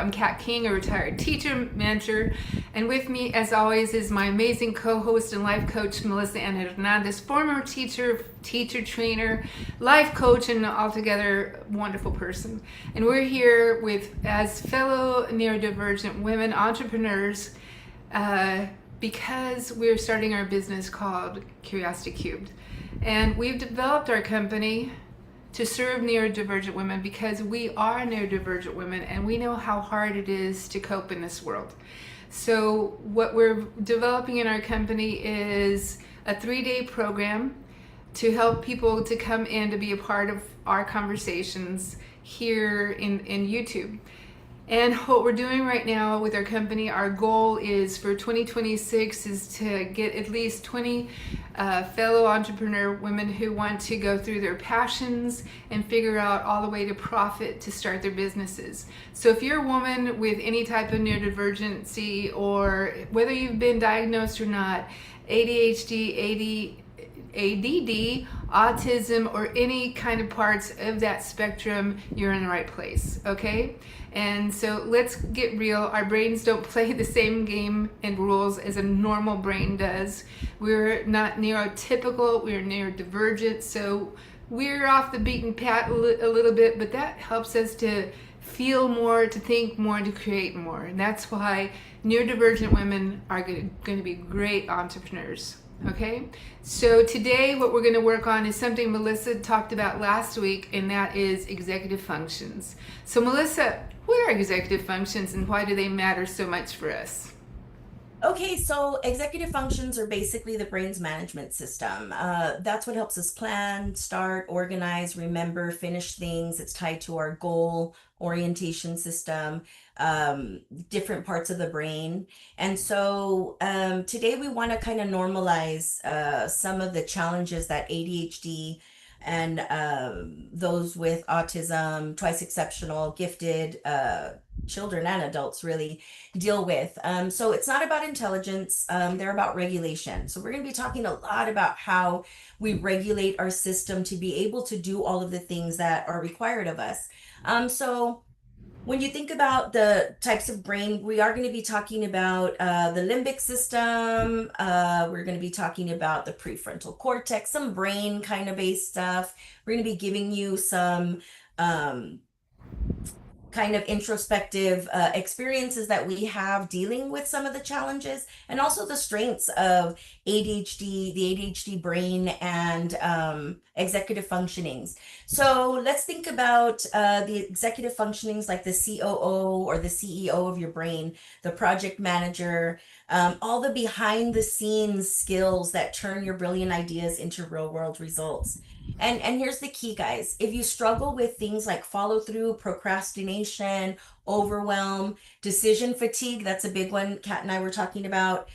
I'm Kat King, a retired teacher, mentor, and with me, as always, is my amazing co-host and life coach, Melissa Ann Hernandez, former teacher, trainer, life coach, and altogether wonderful person. And we're here with, as fellow neurodivergent women entrepreneurs, because we're starting our business called Curiosity Cubed. And we've developed our company to serve neurodivergent women because we are neurodivergent women and we know how hard it is to cope in this world. So what we're developing in our company is a 3-day program to help people to come in to be a part of our conversations here in YouTube. And what we're doing right now with our company, our goal is for 2026 is to get at least 20 fellow entrepreneur women who want to go through their passions and figure out all the way to profit to start their businesses. So if you're a woman with any type of neurodivergency, or whether you've been diagnosed or not, ADHD, ADD, autism, or any kind of parts of that spectrum, you're in the right place, okay? And so let's get real. Our brains don't play the same game and rules as a normal brain does. We're not neurotypical, we're neurodivergent, so we're off the beaten path a little bit, but that helps us to feel more, to think more, and to create more. And that's why neurodivergent women are going to be great entrepreneurs. Okay, so today what we're going to work on is something Melissa talked about last week, and that is executive functions. So Melissa, what are executive functions and why do they matter so much for us? Okay, so executive functions are basically the brain's management system. That's what helps us plan, start, organize, remember, finish things. It's tied to our goal orientation system, different parts of the brain. And so today we want to kind of normalize some of the challenges that ADHD and those with autism, twice exceptional, gifted children and adults really deal with. So it's not about intelligence, they're about regulation. So we're going to be talking a lot about how we regulate our system to be able to do all of the things that are required of us. So when you think about the types of brain, we are going to be talking about the limbic system. We're going to be talking about the prefrontal cortex, some brain kind of based stuff. We're going to be giving you some kind of introspective experiences that we have dealing with some of the challenges, and also the strengths of ADHD, the ADHD brain, and executive functionings. So let's think about the executive functionings like the COO or the CEO of your brain, the project manager, all the behind the scenes skills that turn your brilliant ideas into real world results. And here's the key, guys. If you struggle with things like follow through, procrastination, overwhelm, decision fatigue, that's a big one Kat and I were talking about.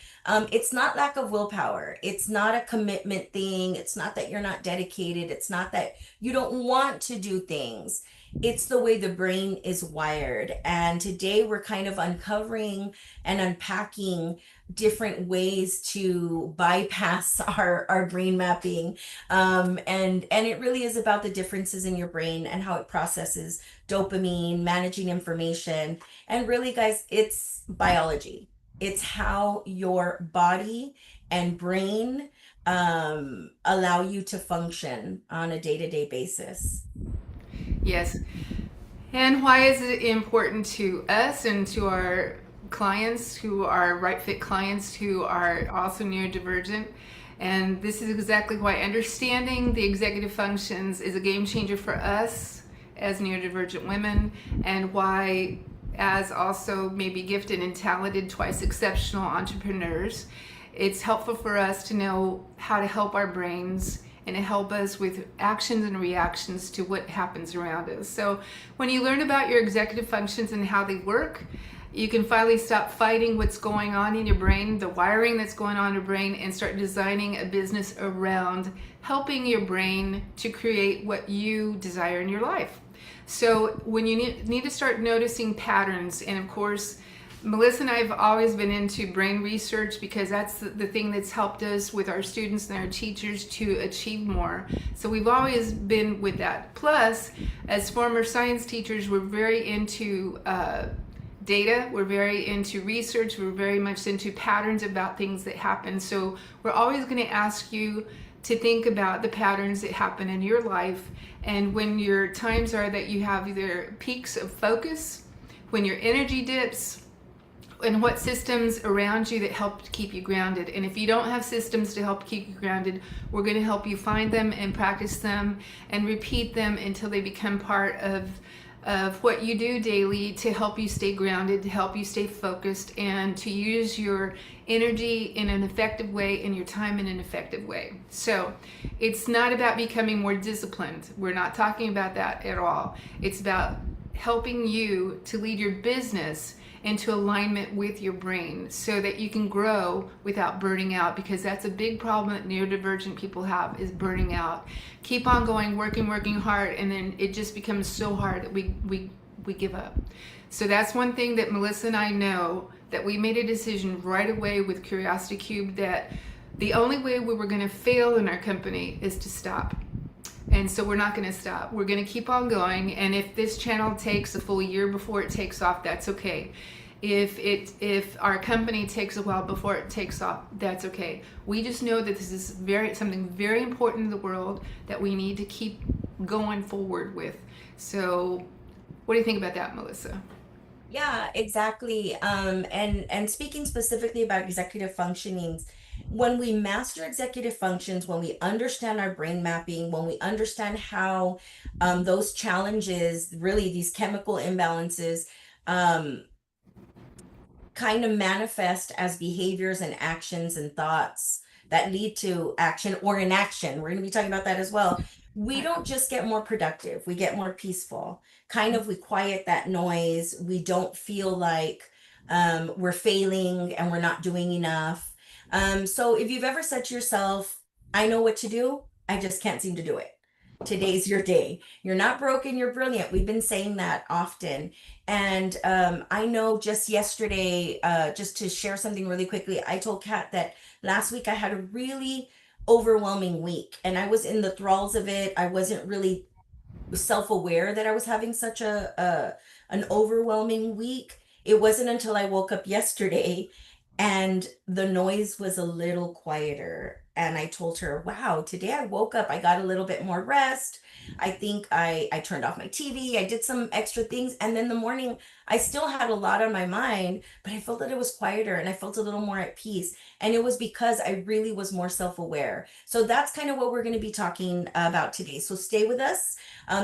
It's not lack of willpower. It's not a commitment thing. It's not that you're not dedicated. It's not that you don't want to do things. It's the way the brain is wired. And today we're kind of uncovering and unpacking different ways to bypass our brain mapping. And it really is about the differences in your brain and how it processes dopamine, managing information. And really, guys, it's biology. It's how your body and brain allow you to function on a day-to-day basis. Yes. And why is it important to us and to our clients who are right fit clients who are also neurodivergent? And this is exactly why understanding the executive functions is a game changer for us as neurodivergent women, and why, as also maybe gifted and talented, twice exceptional entrepreneurs, it's helpful for us to know how to help our brains and to help us with actions and reactions to what happens around us. So when you learn about your executive functions and how they work, you can finally stop fighting what's going on in your brain, the wiring that's going on in your brain, and start designing a business around helping your brain to create what you desire in your life. So when you need to start noticing patterns, and of course, Melissa and I have always been into brain research because that's the thing that's helped us with our students and our teachers to achieve more. So we've always been with that. Plus, as former science teachers, we're very into data, we're very into research, we're very much into patterns about things that happen. So we're always going to ask you to think about the patterns that happen in your life, and when your times are that you have either peaks of focus, when your energy dips, and what systems around you that help to keep you grounded. And if you don't have systems to help keep you grounded, we're going to help you find them and practice them and repeat them until they become part of what you do daily to help you stay grounded, to help you stay focused, and to use your energy in an effective way and your time in an effective way. So it's not about becoming more disciplined. We're not talking about that at all. It's about helping you to lead your business into alignment with your brain so that you can grow without burning out, because that's a big problem that neurodivergent people have, is burning out. Keep on going, working hard, and then it just becomes so hard that we give up. So that's one thing that Melissa and I know, that we made a decision right away with Curiosity Cube that the only way we were going to fail in our company is to stop. And so we're not going to stop. We're going to keep on going. And if this channel takes a full year before it takes off, that's okay. If our company takes a while before it takes off, that's okay. We just know that this is something very important in the world that we need to keep going forward with. So what do you think about that, Melissa? Yeah, exactly. And speaking specifically about executive functionings, when we master executive functions, when we understand our brain mapping, when we understand how those challenges, really these chemical imbalances, um, kind of manifest as behaviors and actions and thoughts that lead to action or inaction. We're going to be talking about that as well. We don't just get more productive, we get more peaceful. Kind of, we quiet that noise. We don't feel like we're failing and we're not doing enough. So if you've ever said to yourself, I know what to do, I just can't seem to do it. Today's your day. You're not broken, you're brilliant. We've been saying that often. And I know just yesterday, just to share something really quickly, I told Kat that last week I had a really overwhelming week and I was in the thralls of it. I wasn't really self-aware that I was having such an overwhelming week. It wasn't until I woke up yesterday and the noise was a little quieter. And I told her, wow, today I woke up, I got a little bit more rest. I think I turned off my TV, I did some extra things. And then the morning, I still had a lot on my mind, but I felt that it was quieter and I felt a little more at peace. And it was because I really was more self-aware. So that's kind of what we're going to be talking about today. So stay with us,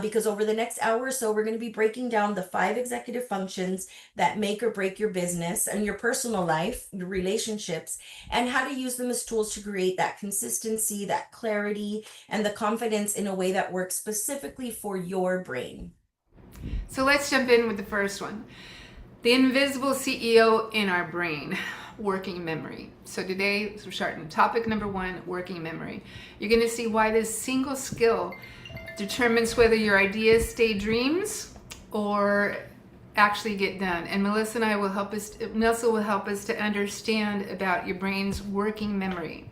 because over the next hour or so, we're going to be breaking down the 5 executive functions that make or break your business and your personal life, your relationships, and how to use them as tools to create that consistency, that clarity, and the confidence in a way that works specifically for your brain. So let's jump in with the first one. The invisible CEO in our brain, working memory. So today we're starting topic number 1, working memory. You're going to see why this single skill determines whether your ideas stay dreams or actually get done. And Melissa will help us to understand about your brain's working memory.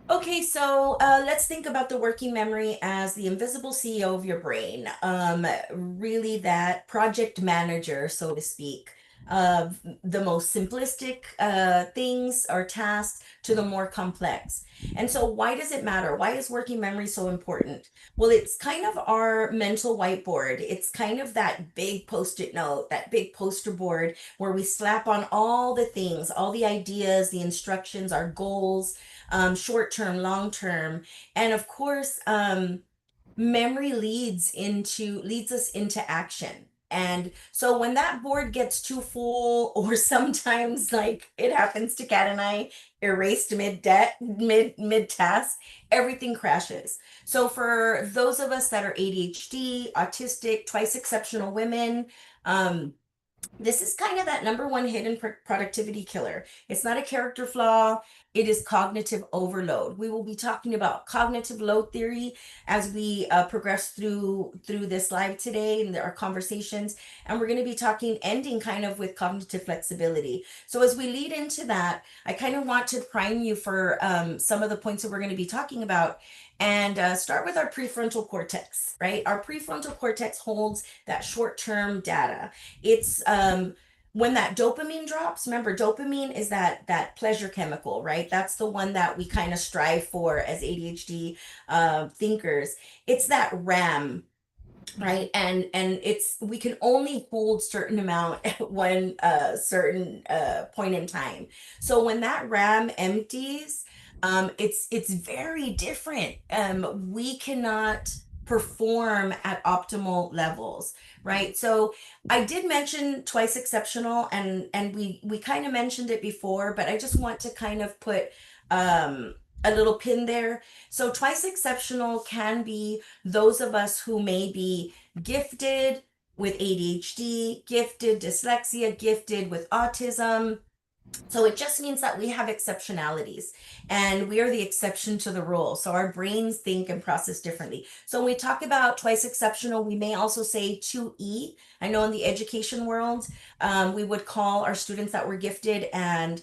Okay, so let's think about the working memory as the invisible CEO of your brain. Really, that project manager, so to speak, of the most simplistic things or tasks to the more complex. And so, why does it matter? Why is working memory so important? Well, it's kind of our mental whiteboard. It's kind of that big post-it note, that big poster board where we slap on all the things, all the ideas, the instructions, our goals, short term, long term. And of course, memory leads us into action. And so when that board gets too full, or sometimes like it happens to Kat and I, erased mid task, everything crashes. So for those of us that are ADHD, autistic, twice exceptional women, this is kind of that number one hidden productivity killer. It's not a character flaw, it is cognitive overload. We will be talking about cognitive load theory as we progress through this live today and our conversations. And we're going to be ending kind of with cognitive flexibility. So as we lead into that, I kind of want to prime you for some of the points that we're going to be talking about. And start with our prefrontal cortex, right? Our prefrontal cortex holds that short-term data. It's when that dopamine drops. Remember, dopamine is that pleasure chemical, right? That's the one that we kind of strive for as ADHD thinkers. It's that RAM, right? And it's, we can only hold certain amount at one certain point in time. So when that RAM empties, it's very different. We cannot perform at optimal levels, right? So I did mention twice exceptional, and we kind of mentioned it before, but I just want to kind of put a little pin there. So twice exceptional can be those of us who may be gifted with ADHD, gifted dyslexia, gifted with autism. So it just means that we have exceptionalities and we are the exception to the rule. So our brains think and process differently. So when we talk about twice exceptional, we may also say 2E. I know in the education world, we would call our students that were gifted and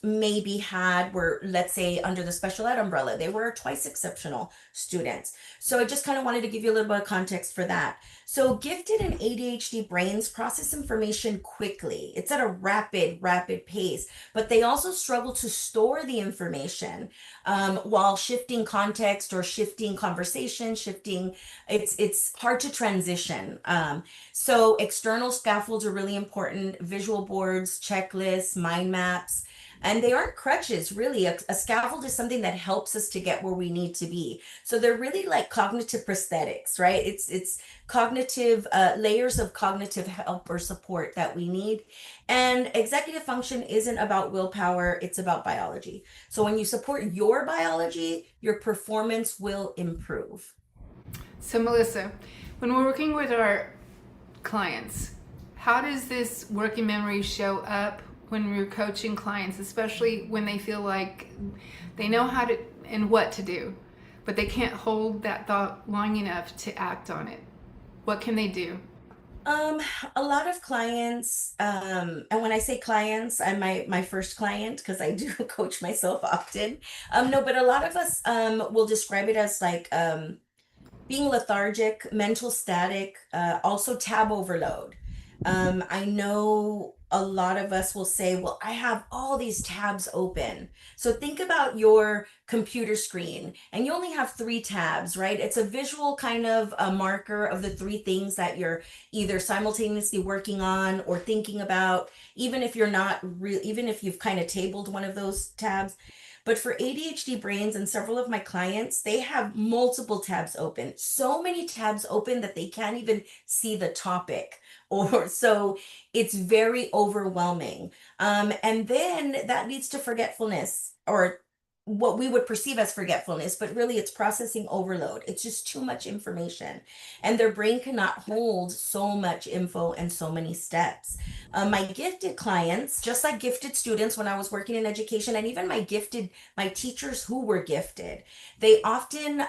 maybe were, let's say, under the special ed umbrella. They were twice exceptional students. So I just kind of wanted to give you a little bit of context for that. So gifted and ADHD brains process information quickly. It's at a rapid pace, but they also struggle to store the information while shifting context or shifting conversation, shifting. It's hard to transition. So external scaffolds are really important: visual boards, checklists, mind maps. And they aren't crutches, really. A scaffold is something that helps us to get where we need to be. So they're really like cognitive prosthetics, right? It's cognitive layers of cognitive help or support that we need. And executive function isn't about willpower, it's about biology. So when you support your biology, your performance will improve. So, Melissa, when we're working with our clients, how does this working memory show up when we're coaching clients, especially when they feel like they know how to and what to do, but they can't hold that thought long enough to act on it? What can they do? Um, a lot of clients, and when I say clients, I'm my first client because I do coach myself often. No, but a lot of us will describe it as like being lethargic, mental static, also tab overload. I know a lot of us will say, well, I have all these tabs open. So think about your computer screen and you only have three tabs, right? It's a visual kind of a marker of the three things that you're either simultaneously working on or thinking about, even if you're not real, even if you've kind of tabled one of those tabs. But for ADHD brains and several of my clients, they have multiple tabs open, so many tabs open that they can't even see the topic. Or so it's very overwhelming. And then that leads to forgetfulness, or what we would perceive as forgetfulness, but really it's processing overload. It's just too much information. And their brain cannot hold so much info and so many steps. My gifted clients, just like gifted students when I was working in education, and even my teachers who were gifted, they often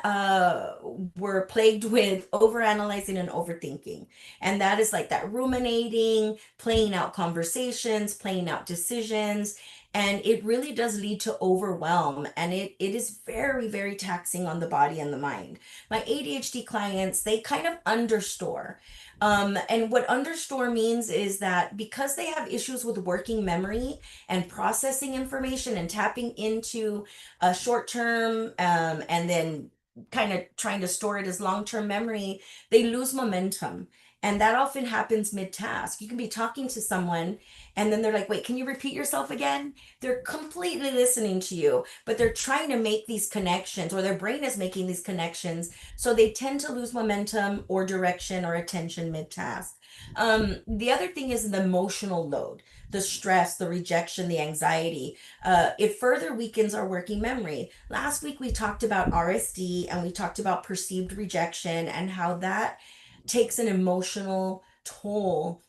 were plagued with overanalyzing and overthinking. And that is like that ruminating, playing out conversations, playing out decisions. And it really does lead to overwhelm. And it is very taxing on the body and the mind. My ADHD clients, they kind of understore. And what understore means is that because they have issues with working memory and processing information and tapping into a short term and then kind of trying to store it as long term memory, they lose momentum. And that often happens mid task. You can be talking to someone and then they're like, wait, can you repeat yourself again? They're completely listening to you, but they're trying to make these connections, or their brain is making these connections. So they tend to lose momentum or direction or attention mid task. The other thing is the emotional load, the stress, the rejection, the anxiety. It further weakens our working memory. Last week, we talked about RSD and we talked about perceived rejection and how that takes an emotional toll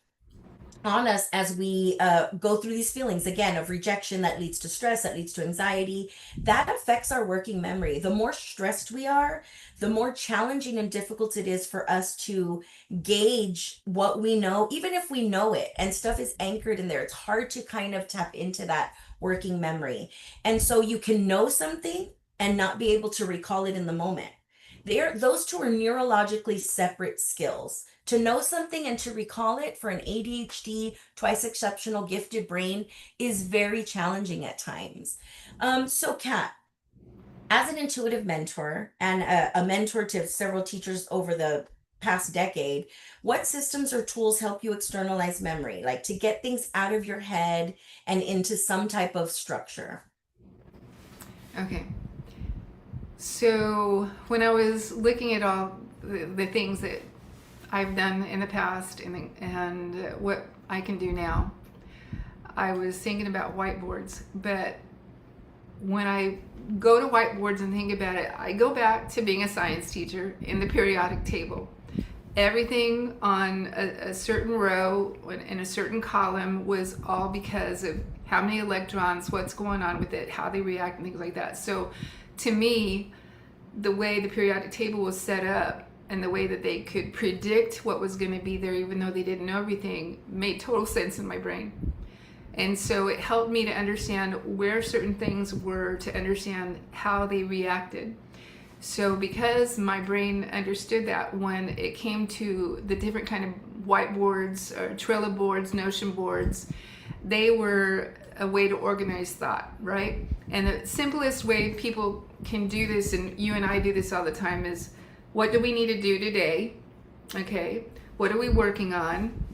on us as we go through these feelings again of rejection that leads to stress, that leads to anxiety. That affects our working memory. The more stressed we are, the more challenging and difficult it is for us to gauge what we know, even if we know it and stuff is anchored in there. It's hard to kind of tap into that working memory. And so you can know something and not be able to recall it in the moment. Those two are neurologically separate skills. To know something and to recall it for an ADHD, twice exceptional gifted brain is very challenging at times. So, Kat, as an intuitive mentor and a mentor to several teachers over the past decade, what systems or tools help you externalize memory, like to get things out of your head and into some type of structure? Okay. So when I was looking at all the things that I've done in the past and what I can do now, I was thinking about whiteboards. But when I go to whiteboards and think about it, I go back to being a science teacher in the periodic table. Everything on a certain row in a certain column was all because of how many electrons, what's going on with it, how they react, and things like that. So to me, the way the periodic table was set up and the way that they could predict what was going to be there, even though they didn't know everything, made total sense in my brain. And so it helped me to understand where certain things were, to understand how they reacted. So because my brain understood that, when it came to the different kind of whiteboards or Trello boards, Notion boards, they were a way to organize thought, right? And the simplest way people can do this, and you and I do this all the time, is what do we need to do today? Okay, what are we working on?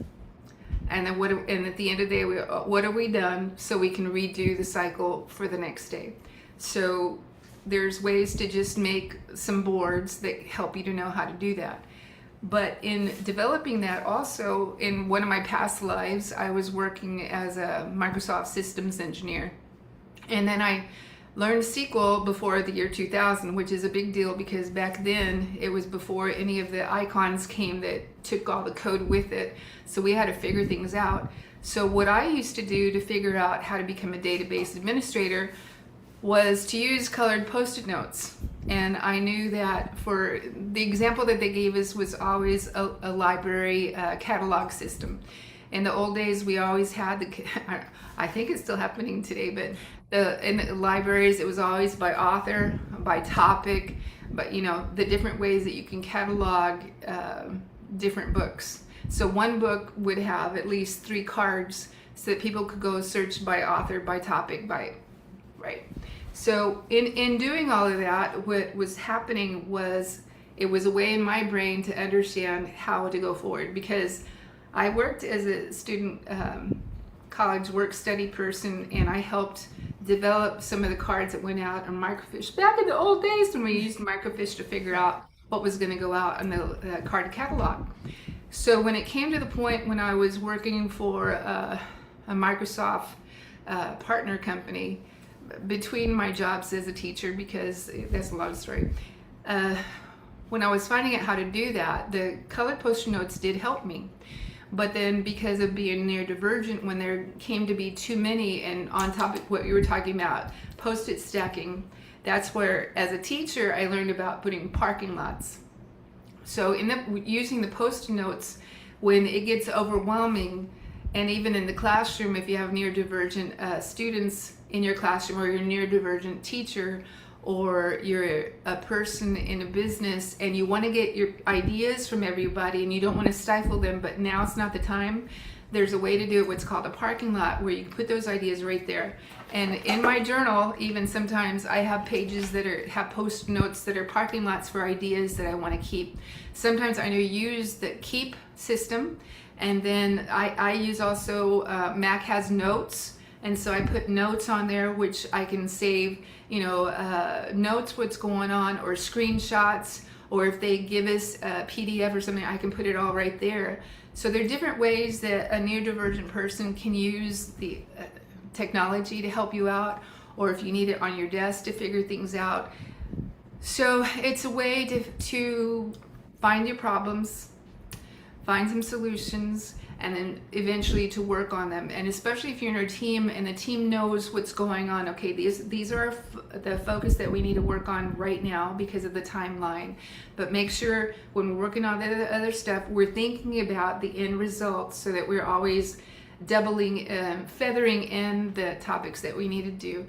And then and at the end of the day, what are we done, so we can redo the cycle for the next day. So there's ways to just make some boards that help you to know how to do that. But in developing that, also in one of my past lives, I was working as a Microsoft systems engineer. And then I learned SQL before the year 2000, which is a big deal because back then it was before any of the icons came that took all the code with it. So we had to figure things out. So what I used to do to figure out how to become a database administrator was to use colored Post-it notes. And I knew that for the example that they gave us was always a library catalog system. In the old days, we always had I think it's still happening today, but in the libraries, it was always by author, by topic, but the different ways that you can catalog different books. So one book would have at least 3 cards so that people could go search by author, by topic, right. So in doing all of that, what was happening was it was a way in my brain to understand how to go forward, because I worked as a student college work study person, and I helped develop some of the cards that went out on microfiche back in the old days when we used microfiche to figure out what was going to go out on the card catalog. So when it came to the point when I was working for a Microsoft partner company, between my jobs as a teacher, because that's a lot of story, when I was finding out how to do that, the colored Post-it notes did help me. But then because of being neurodivergent, when there came to be too many, and on topic what you were talking about, Post-it stacking, that's where, as a teacher, I learned about putting parking lots. So using the Post-it notes, when it gets overwhelming, and even in the classroom, if you have neurodivergent students in your classroom, or you're a neurodivergent teacher, or you're a person in a business and you want to get your ideas from everybody and you don't want to stifle them, but now it's not the time, there's a way to do it, what's called a parking lot, where you can put those ideas right there. And in my journal, even sometimes I have pages that have post notes that are parking lots for ideas that I want to keep. Sometimes I use the keep system, and then I use also Mac has notes. And so I put notes on there, which I can save, notes, what's going on, or screenshots, or if they give us a PDF or something, I can put it all right there. So there are different ways that a neurodivergent person can use the technology to help you out, or if you need it on your desk to figure things out. So it's a way to find your problems, find some solutions, and then eventually to work on them. And especially if you're in a team and the team knows what's going on, okay, these are the focus that we need to work on right now because of the timeline. But make sure when we're working on the other stuff, we're thinking about the end result, so that we're always feathering in the topics that we need to do.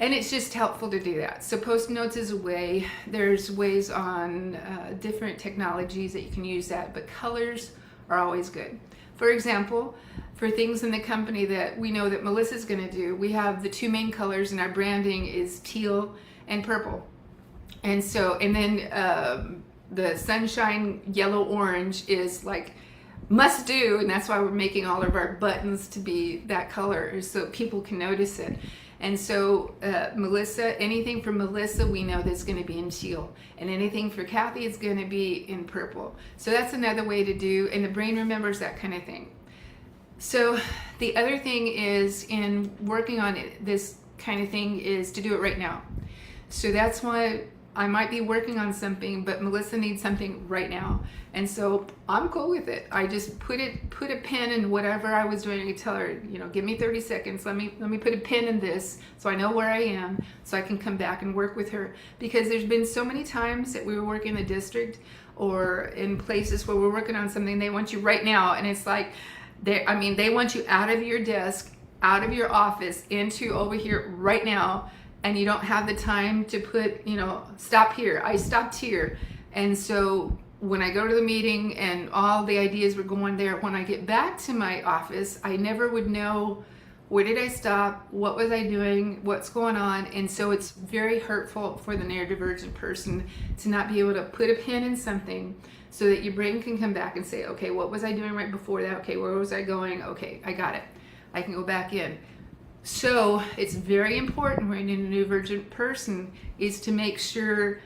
And it's just helpful to do that. So post notes is a way. There's ways on different technologies that you can use that, but colors are always good. For example, for things in the company that we know that Melissa's going to do, we have the two main colors in our branding is teal and purple. And so, and then the sunshine yellow orange is like must do, and that's why we're making all of our buttons to be that color so people can notice it. And so Melissa, anything for Melissa, we know that's going to be in teal, and anything for Kathy is going to be in purple. So that's another way to do, and the brain remembers that kind of thing. So the other thing is in working on this kind of thing is to do it right now. So that's why I might be working on something, but Melissa needs something right now. And so I'm cool with it. I just put a pin in whatever I was doing. I tell her, give me 30 seconds. Let me put a pin in this so I know where I am, so I can come back and work with her. Because there's been so many times that we were working in the district or in places where we're working on something, they want you right now. And it's like, they want you out of your desk, out of your office, into over here right now. And you don't have the time to put, stop here. I stopped here. And so when I go to the meeting and all the ideas were going there, when I get back to my office, I never would know where did I stop, what was I doing, what's going on. And so it's very hurtful for the neurodivergent person to not be able to put a pin in something so that your brain can come back and say, okay, what was I doing right before that? Okay, where was I going? Okay, I got it. I can go back in. So it's very important when you're a neurodivergent person is to make sure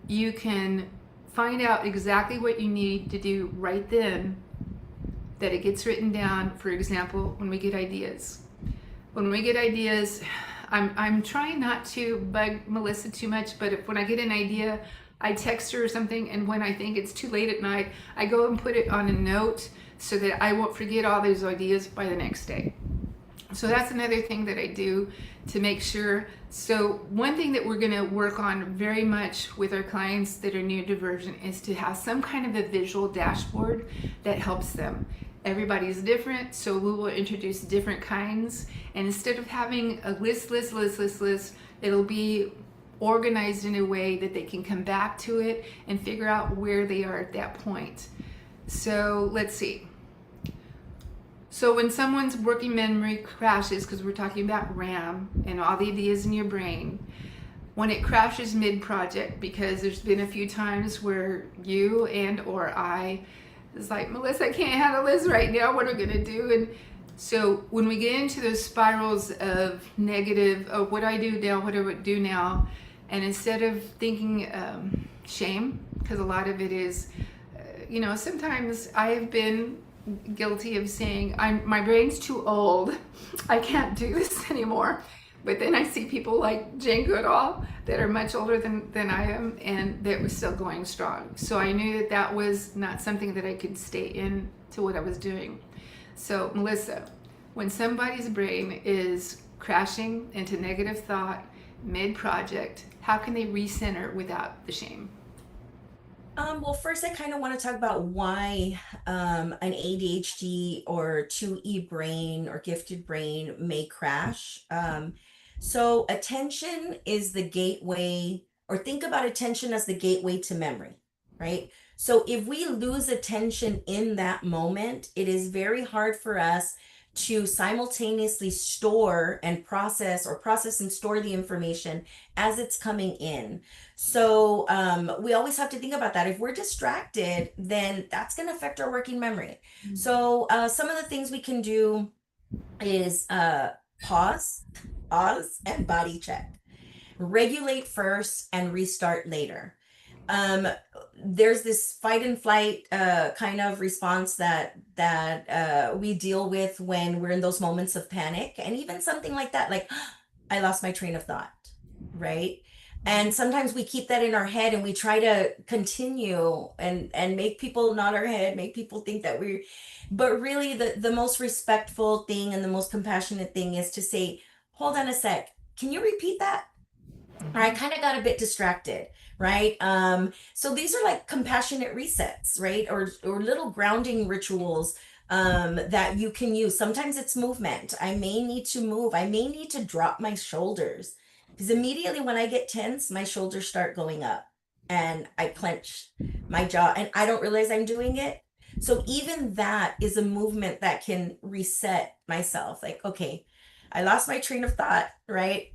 you can find out exactly what you need to do right then, that it gets written down. For example, when we get ideas. When we get ideas, I'm trying not to bug Melissa too much, but when I get an idea, I text her or something, and when I think it's too late at night, I go and put it on a note so that I won't forget all those ideas by the next day. So that's another thing that I do to make sure. So one thing that we're going to work on very much with our clients that are neurodivergent is to have some kind of a visual dashboard that helps them. Everybody's different, so we will introduce different kinds. And instead of having a list, it'll be organized in a way that they can come back to it and figure out where they are at that point. So let's see. So when someone's working memory crashes, because we're talking about RAM and all the ideas in your brain, when it crashes mid-project, because there's been a few times where you and or I is like, Melissa, I can't handle this right now. What are we going to do? And so when we get into those spirals of negative, oh, what do I do now? What do I do now? And instead of thinking shame, because a lot of it is, sometimes I have been guilty of saying my brain's too old, I can't do this anymore. But then I see people like Jane Goodall that are much older than I am, and that was still going strong. So I knew that was not something that I could stay in to what I was doing. So Melissa, when somebody's brain is crashing into negative thought mid-project, how can they recenter without the shame? Well, first, I kind of want to talk about why an ADHD or 2E brain or gifted brain may crash. So, attention is the gateway, or think about attention as the gateway to memory, right? So, if we lose attention in that moment, it is very hard for us to simultaneously store and process and store the information as it's coming in. So we always have to think about that. If we're distracted, then that's going to affect our working memory. So some of the things we can do is pause, and body check. Regulate first and restart later. There's this fight and flight kind of response that we deal with when we're in those moments of panic, and even something like that, like I lost my train of thought, right? And sometimes we keep that in our head and we try to continue and make people nod our head, make people think that we're, but really the most respectful thing and the most compassionate thing is to say, hold on a sec, can you repeat that? Or I kind of got a bit distracted, right? So these are like compassionate resets, right? Or little grounding rituals that you can use. Sometimes it's movement. I may need to move. I may need to drop my shoulders. Because immediately when I get tense, my shoulders start going up and I clench my jaw and I don't realize I'm doing it. So even that is a movement that can reset myself. Like, okay, I lost my train of thought, right?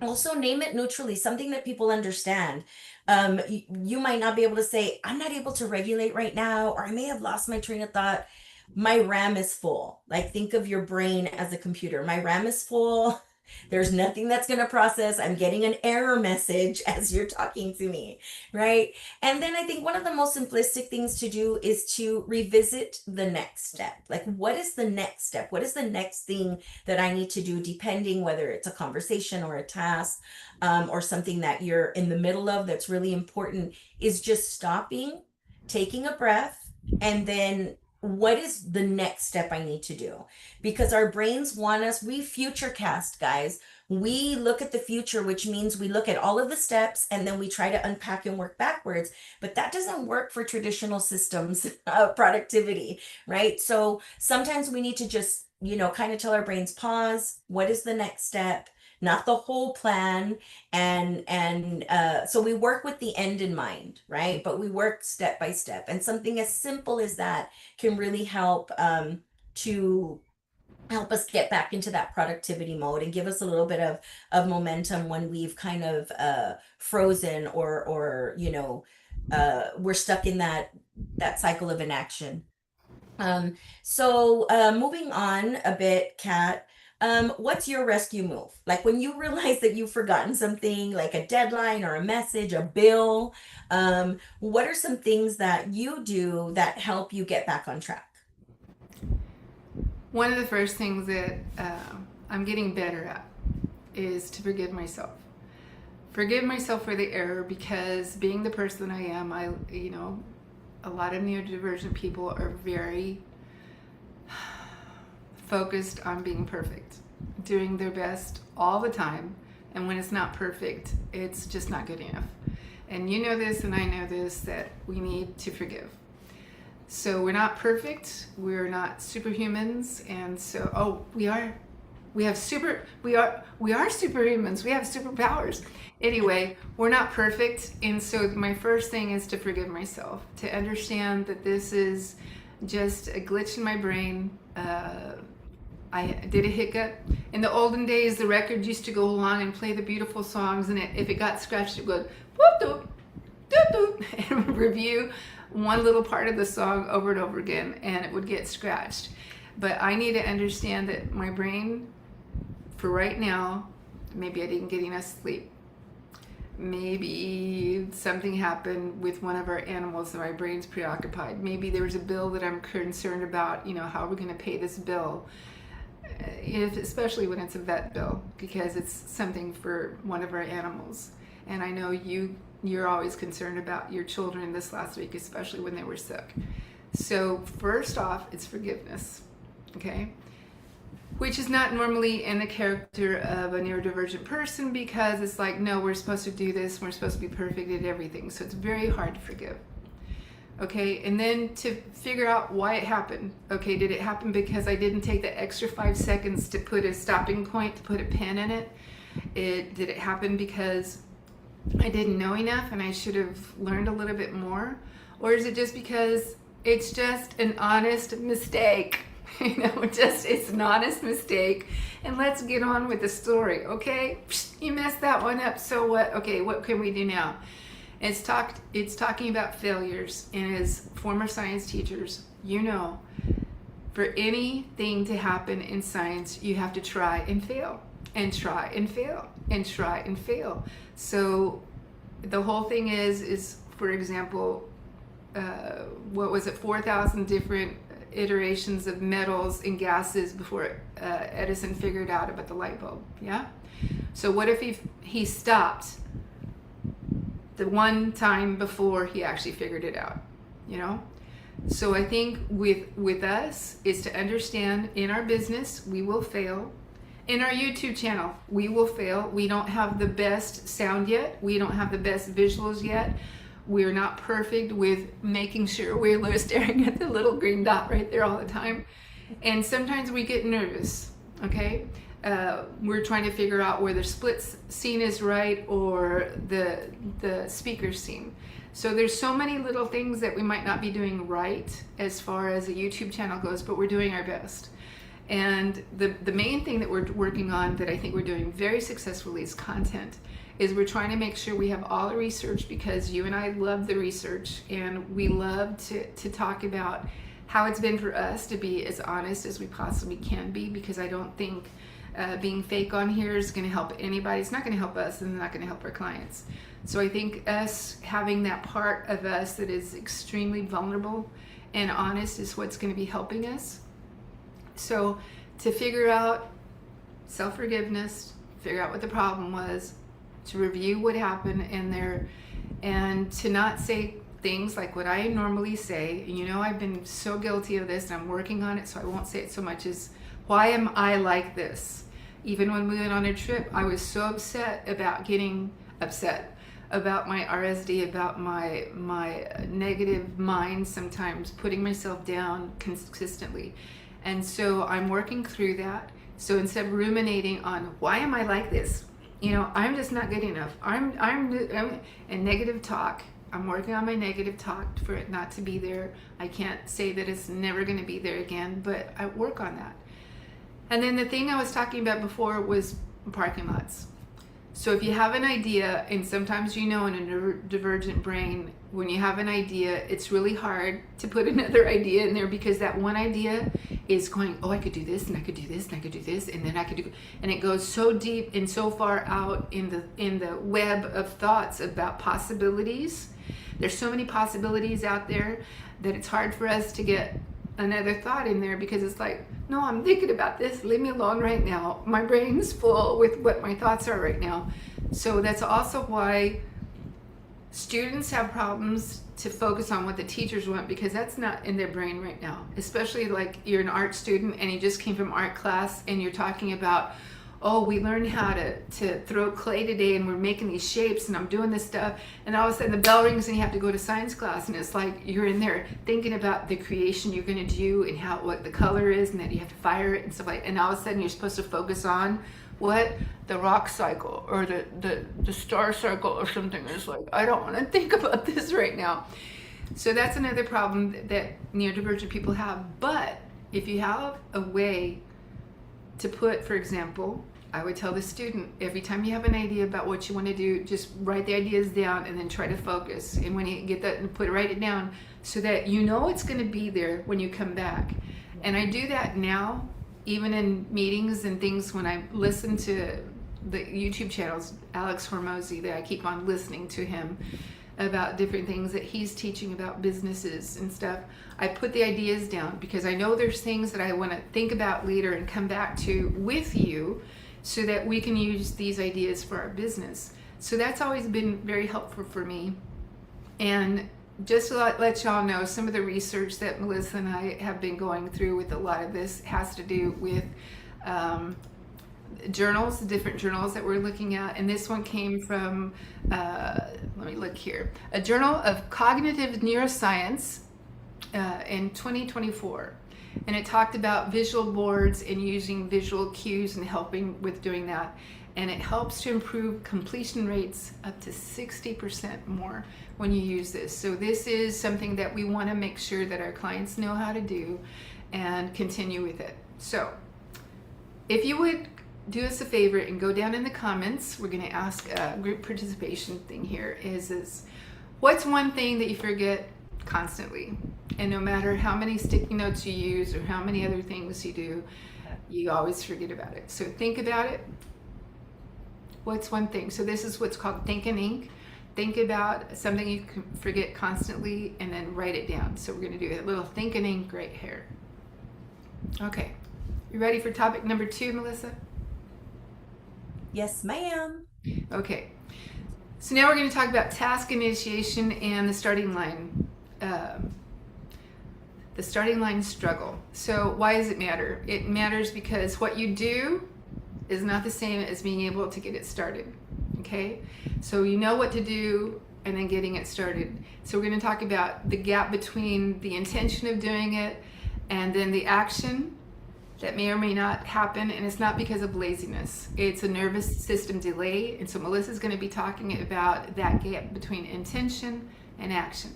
Also, name it neutrally, something that people understand. You might not be able to say, I'm not able to regulate right now, or I may have lost my train of thought. My RAM is full. Like, think of your brain as a computer. My RAM is full. There's nothing that's going to process. I'm getting an error message as you're talking to me, right? And then I think one of the most simplistic things to do is to revisit the next step. Like, what is the next step? What is the next thing that I need to do, depending whether it's a conversation or a task, or something that you're in the middle of that's really important, is just stopping, taking a breath, and then what is the next step I need to do? Because our brains want us, we future cast, guys. We look at the future, which means we look at all of the steps and then we try to unpack and work backwards. But that doesn't work for traditional systems of productivity, right? So sometimes we need to just, kind of tell our brains, pause. What is the next step? Not the whole plan. And so we work with the end in mind, right? But we work step by step. And something as simple as that can really help, to help us get back into that productivity mode and give us a little bit of momentum when we've kind of frozen, or we're stuck in that cycle of inaction. So moving on a bit, Kat, what's your rescue move? Like when you realize that you've forgotten something, like a deadline or a message, a bill, what are some things that you do that help you get back on track? One of the first things that I'm getting better at is to forgive myself. Forgive myself for the error, because being the person I am, a lot of neurodivergent people are very focused on being perfect, doing their best all the time. And when it's not perfect, it's just not good enough. And you know this, and I know this, that we need to forgive. So we're not perfect, we're not superhumans, and so we are superhumans, we have superpowers. Anyway, we're not perfect, and so my first thing is to forgive myself, to understand that this is just a glitch in my brain. I did a hiccup. In the olden days, the record used to go along and play the beautiful songs, and if it got scratched, it would whoop doop, doop doop, and review one little part of the song over and over again, and it would get scratched. But I need to understand that my brain, for right now, maybe I didn't get enough sleep. Maybe something happened with one of our animals and my brain's preoccupied. Maybe there was a bill that I'm concerned about, how are we going to pay this bill? Especially when it's a vet bill, because it's something for one of our animals. And I know you're always concerned about your children this last week, especially when they were sick. So first off, it's forgiveness, okay? Which is not normally in the character of a neurodivergent person, because it's like, no, we're supposed to do this, we're supposed to be perfect at everything. So it's very hard to forgive. Okay, and then to figure out why it happened. Okay, did it happen because I didn't take the extra 5 seconds to put a stopping point, to put a pin in it? Did it happen because I didn't know enough and I should have learned a little bit more? Or is it just because it's just an honest mistake? It's an honest mistake, and let's get on with the story, okay? You messed that one up, so what? Okay, what can we do now? It's talking about failures, and as former science teachers, for anything to happen in science, you have to try and fail, and try and fail, and try and fail. So the whole thing is for example, 4,000 different iterations of metals and gases before Edison figured out about the light bulb, yeah? So what if he stopped the one time before he actually figured it out, So I think with us is to understand, in our business, we will fail. In our YouTube channel, we will fail. We don't have the best sound yet. We don't have the best visuals yet. We're not perfect with making sure we're staring at the little green dot right there all the time. And sometimes we get nervous, okay? we're trying to figure out whether split scene is right or the speaker scene. So there's so many little things that we might not be doing right as far as a YouTube channel goes, but we're doing our best. And the main thing that we're working on that I think we're doing very successfully is content. Is we're trying to make sure we have all the research, because you and I love the research, and we love to talk about how it's been for us to be as honest as we possibly can be, because I don't think being fake on here is going to help anybody. It's not going to help us, and it's not going to help our clients. So I think us having that part of us that is extremely vulnerable and honest is what's going to be helping us. So to figure out self-forgiveness, figure out what the problem was, to review what happened in there, and to not say things like what I normally say. You know, I've been so guilty of this, and I'm working on it, so I won't say it so much as, why am I like this? Even when we went on a trip, I was so upset about about my RSD, about my negative mind, sometimes putting myself down consistently. And so I'm working through that. So instead of ruminating on why am I like this, you know, I'm just not good enough. I'm and negative talk. I'm working on my negative talk for it not to be there. I can't say that it's never going to be there again, but I work on that. And then the thing I was talking about before was parking lots. So if you have an idea, and sometimes, you know, in a neurodivergent brain, when you have an idea, it's really hard to put another idea in there, because that one idea is going, oh, I could do this, and I could do this, and I could do this, and then I could do, and it goes so deep and so far out in the web of thoughts about possibilities. There's so many possibilities out there that it's hard for us to get another thought in there, because it's like, no, I'm thinking about this, leave me alone right now. My brain's full with what my thoughts are right now. So that's also why students have problems to focus on what the teachers want, because that's not in their brain right now. Especially like you're an art student and you just came from art class and you're talking about, oh, we learned how to throw clay today, and we're making these shapes, and I'm doing this stuff, and all of a sudden the bell rings and you have to go to science class, and it's like you're in there thinking about the creation you're going to do and what the color is, and that you have to fire it and stuff like, and all of a sudden you're supposed to focus on what the rock cycle or the star cycle or something. Is like, I don't want to think about this right now. So that's another problem that neurodivergent people have. But if you have a way to put, for example, I would tell the student, every time you have an idea about what you want to do, just write the ideas down and then try to focus. And when you get that, write it down so that you know it's going to be there when you come back. And I do that now, even in meetings and things, when I listen to the YouTube channels, Alex Hormozy, that I keep on listening to him about different things that he's teaching about businesses and stuff. I put the ideas down because I know there's things that I want to think about later and come back to with you, so that we can use these ideas for our business. So that's always been very helpful for me. And just to let y'all know, some of the research that Melissa and I have been going through with a lot of this has to do with journals, different journals that we're looking at. And this one came from, let me look here, a Journal of Cognitive Neuroscience in 2024. And it talked about visual boards and using visual cues and helping with doing that. And it helps to improve completion rates up to 60% more when you use this. So this is something that we want to make sure that our clients know how to do and continue with it. So if you would do us a favor and go down in the comments, we're going to ask a group participation thing here, is what's one thing that you forget constantly? And no matter how many sticky notes you use or how many other things you do, you always forget about it. So think about it. What's one thing? So this is what's called Think in Ink. Think about something you can forget constantly and then write it down. So we're going to do a little Think in Ink right here. Okay. You ready for topic number 2, Melissa? Yes, ma'am. Okay. So now we're going to talk about task initiation and the starting line. The starting line struggle. So why does it matter? It matters because what you do is not the same as being able to get it started. Okay? So you know what to do and then getting it started. So we're going to talk about the gap between the intention of doing it and then the action that may or may not happen, and it's not because of laziness. It's a nervous system delay. And so Melissa's going to be talking about that gap between intention and action.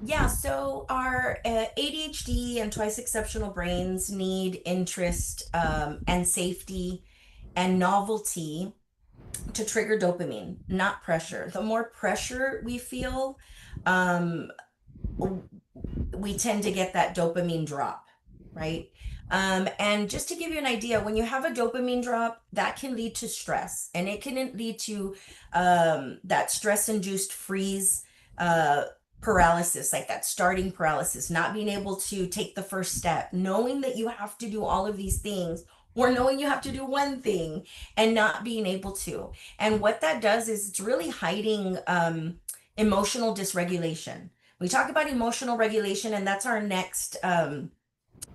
Yeah, so our ADHD and twice exceptional brains need interest and safety and novelty to trigger dopamine, not pressure. The more pressure we feel, um, we tend to get that dopamine drop, right? And just to give you an idea, when you have a dopamine drop, that can lead to stress, and it can lead to that stress-induced freeze, uh, paralysis, like that starting paralysis, not being able to take the first step, knowing that you have to do all of these things, or knowing you have to do one thing and not being able to. And what that does is it's really hiding emotional dysregulation. We talk about emotional regulation, and that's our next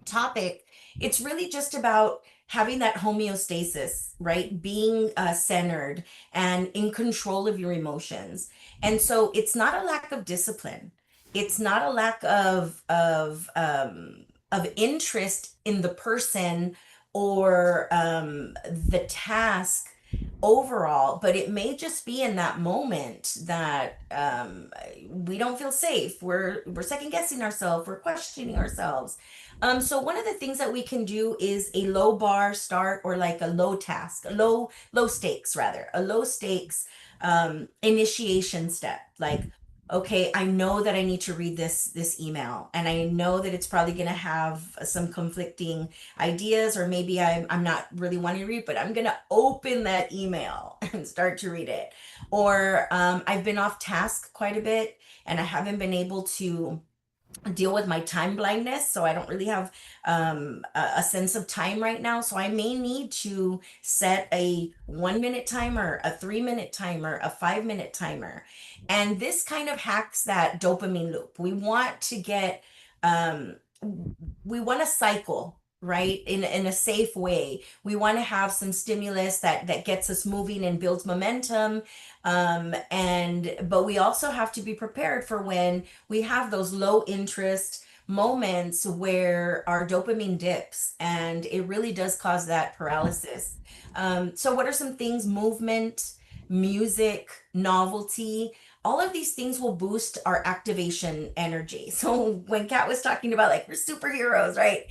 topic. It's really just about having that homeostasis, right? Being centered and in control of your emotions. And so it's not a lack of discipline. It's not a lack of interest in the person or the task overall, but it may just be in that moment that we don't feel safe. We're second guessing ourselves. We're questioning ourselves. So one of the things that we can do is a low bar start, or like a low task, a low stakes rather, a low stakes initiation step. Like, okay, I know that I need to read this email, and I know that it's probably going to have some conflicting ideas, or maybe I'm not really wanting to read, but I'm going to open that email and start to read it. Or I've been off task quite a bit, and I haven't been able to deal with my time blindness, so I don't really have a sense of time right now, so I may need to set a 1 minute timer, a 3 minute timer, a 5 minute timer. And this kind of hacks that dopamine loop. Um we want to cycle, right, in a safe way. We want to have some stimulus that gets us moving and builds momentum. And but we also have to be prepared for when we have those low interest moments where our dopamine dips, and it really does cause that paralysis. So what are some things? Movement, music, novelty, all of these things will boost our activation energy. So when Kat was talking about, like, we're superheroes, right?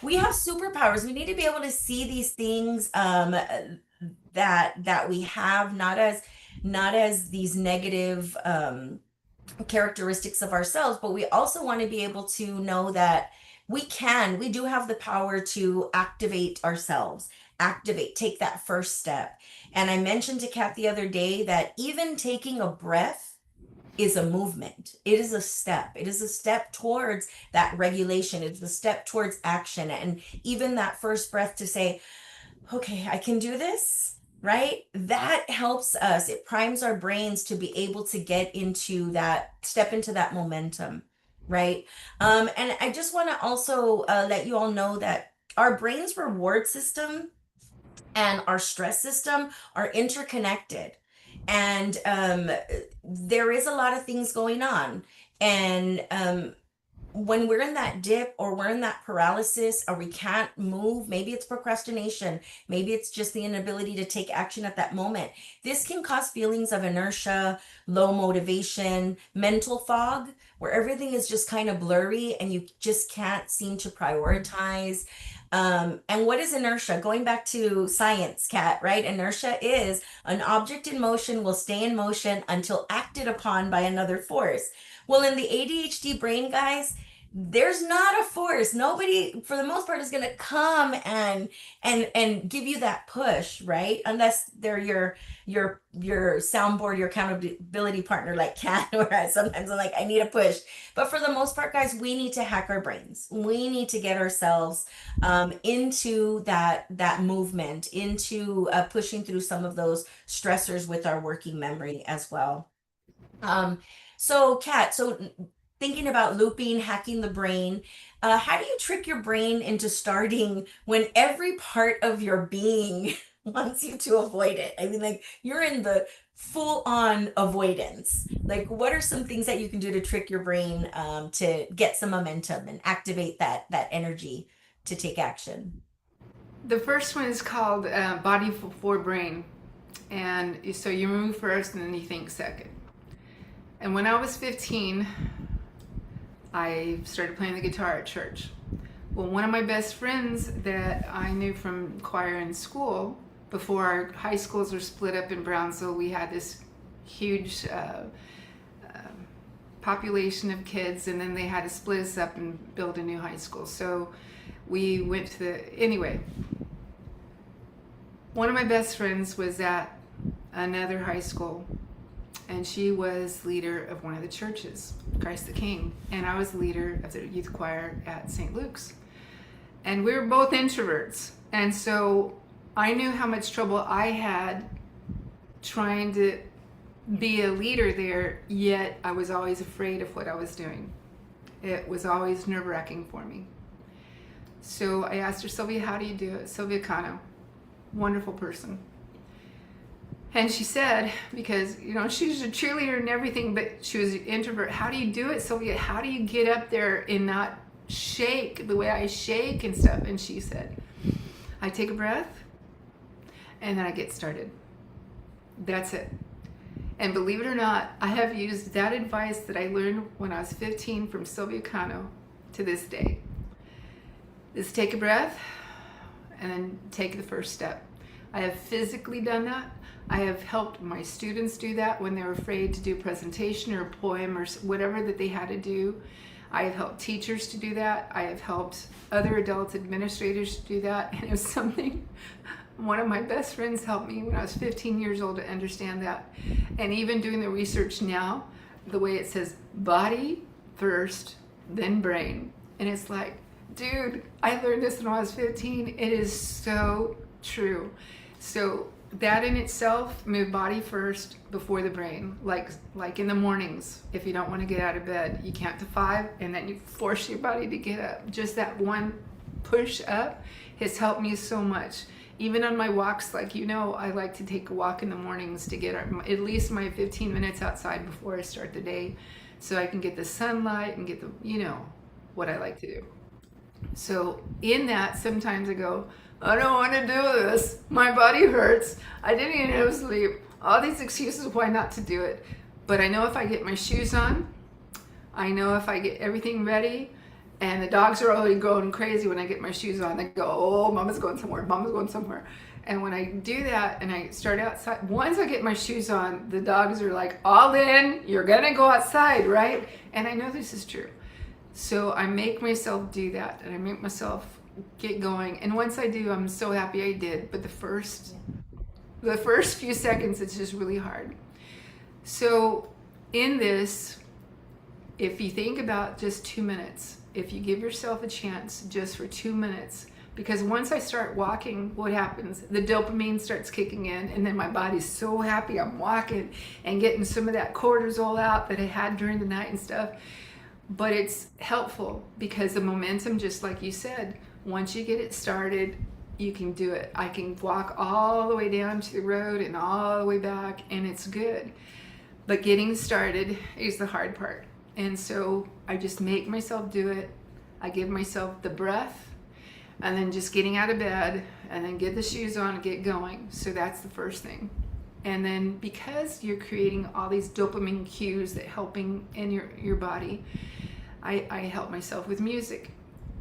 We have superpowers. We need to be able to see these things that we have, not as these negative characteristics of ourselves, but we also want to be able to know that we do have the power to activate ourselves, take that first step. And I mentioned to Kat the other day that even taking a breath is a movement. It is a step. It is a step towards that regulation. It's a step towards action. And even that first breath to say, okay, I can do this, right? That helps us. It primes our brains to be able to get into that, step into that momentum, right? And I just want to also let you all know that our brain's reward system and our stress system are interconnected. And there is a lot of things going on. And when we're in that dip, or we're in that paralysis, or we can't move, maybe it's procrastination, maybe it's just the inability to take action at that moment. This can cause feelings of inertia, low motivation, mental fog, where everything is just kind of blurry and you just can't seem to prioritize. And what is inertia? Going back to science, Kat, right? Inertia is an object in motion will stay in motion until acted upon by another force. Well, in the ADHD brain, guys, there's not a force. Nobody, for the most part, is gonna come and give you that push, right? Unless they're your soundboard, your accountability partner, like Kat, or sometimes I'm like, I need a push. But for the most part, guys, we need to hack our brains. We need to get ourselves into that movement, into pushing through some of those stressors with our working memory as well. Um, so Kat, thinking about looping, hacking the brain, how do you trick your brain into starting when every part of your being wants you to avoid it? I mean, like, you're in the full on avoidance. Like, what are some things that you can do to trick your brain to get some momentum and activate that energy to take action? The first one is called body before brain. And so you move first and then you think second. And when I was 15, I started playing the guitar at church. Well, one of my best friends that I knew from choir in school, before our high schools were split up in Brownsville, we had this huge population of kids, and then they had to split us up and build a new high school. So we went to anyway, one of my best friends was at another high school, and she was leader of one of the churches, Christ the King, and I was leader of the youth choir at St. Luke's. And we were both introverts, and so I knew how much trouble I had trying to be a leader there, yet I was always afraid of what I was doing. It was always nerve-wracking for me. So I asked her, Sylvia, how do you do it? Sylvia Cano, wonderful person. And she said, because, you know, she was a cheerleader and everything, but she was an introvert. How do you do it, Sylvia? How do you get up there and not shake the way I shake and stuff? And she said, I take a breath and then I get started. That's it. And believe it or not, I have used that advice that I learned when I was 15 from Sylvia Cano to this day. Is take a breath and then take the first step. I have physically done that. I have helped my students do that when they're afraid to do a presentation or a poem or whatever that they had to do. I have helped teachers to do that. I have helped other adult administrators to do that. And it was something one of my best friends helped me when I was 15 years old to understand that. And even doing the research now, the way it says body first, then brain. And it's like, dude, I learned this when I was 15. It is so true. So that in itself, move body first before the brain. Like in the mornings, if you don't want to get out of bed, you count to 5 and then you force your body to get up. Just that one push up has helped me so much. Even on my walks, like, you know, I like to take a walk in the mornings to get at least my 15 minutes outside before I start the day, so I can get the sunlight and get the, you know, what I like to do. So in that, sometimes I go, I don't want to do this. My body hurts. I didn't even have sleep. All these excuses why not to do it. But I know if I get my shoes on, I know if I get everything ready, and the dogs are already going crazy when I get my shoes on. They go, oh, mama's going somewhere, mama's going somewhere. And when I do that and I start outside, once I get my shoes on, the dogs are like, all in, you're gonna go outside, right? And I know this is true. So I make myself do that, and I make myself get going. And once I do, I'm so happy I did. But the first few seconds, it's just really hard. So in this, if you think about just 2 minutes, if you give yourself a chance just for 2 minutes, because once I start walking, what happens? The dopamine starts kicking in, and then my body's so happy I'm walking and getting some of that cortisol out that I had during the night and stuff. But it's helpful because the momentum, just like you said, once you get it started, you can do it. I can walk all the way down to the road and all the way back, and it's good. But getting started is the hard part. And so I just make myself do it. I give myself the breath, and then just getting out of bed, and then get the shoes on and get going. So that's the first thing. And then because you're creating all these dopamine cues that helping in your body, I help myself with music.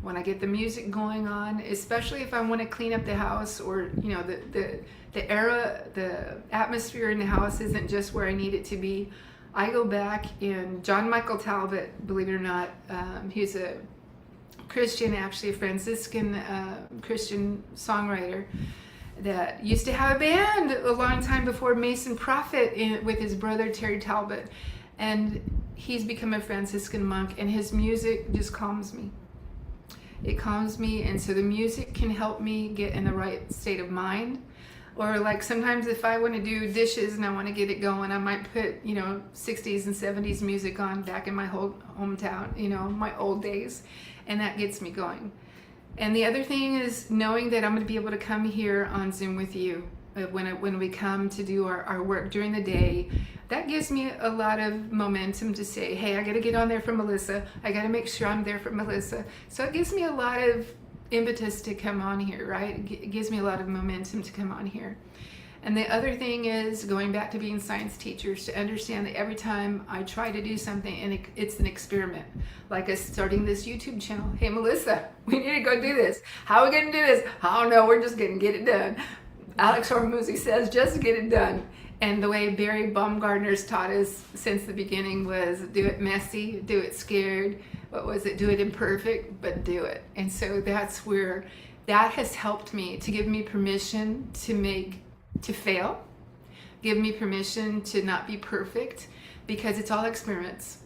When I get the music going on, especially if I want to clean up the house, or, you know, the atmosphere in the house isn't just where I need it to be, I go back. And John Michael Talbot, believe it or not, he's a Christian, actually a Franciscan Christian songwriter that used to have a band a long time before Mason Prophet with his brother Terry Talbot. And he's become a Franciscan monk, and his music just calms me. It calms me, and so the music can help me get in the right state of mind. Or like sometimes if I want to do dishes and I want to get it going, I might put, you know, 60s and 70s music on back in my whole hometown, you know, my old days, and that gets me going. And the other thing is knowing that I'm going to be able to come here on Zoom with you. when we come to do our work during the day, that gives me a lot of momentum to say, hey, I got to get on there for Melissa. I got to make sure I'm there for Melissa. So it gives me a lot of impetus to come on here, right? It gives me a lot of momentum to come on here. And the other thing is going back to being science teachers, to understand that every time I try to do something and it's an experiment, like us starting this YouTube channel. Hey, Melissa, we need to go do this. How are we going to do this? I don't know. We're just going to get it done. Alex Hormozzi says, just get it done. And the way Barry Baumgartner's taught us since the beginning was do it messy, do it scared. What was it? Do it imperfect, but do it. And so that's where that has helped me to give me permission to fail, give me permission to not be perfect, because it's all experiments.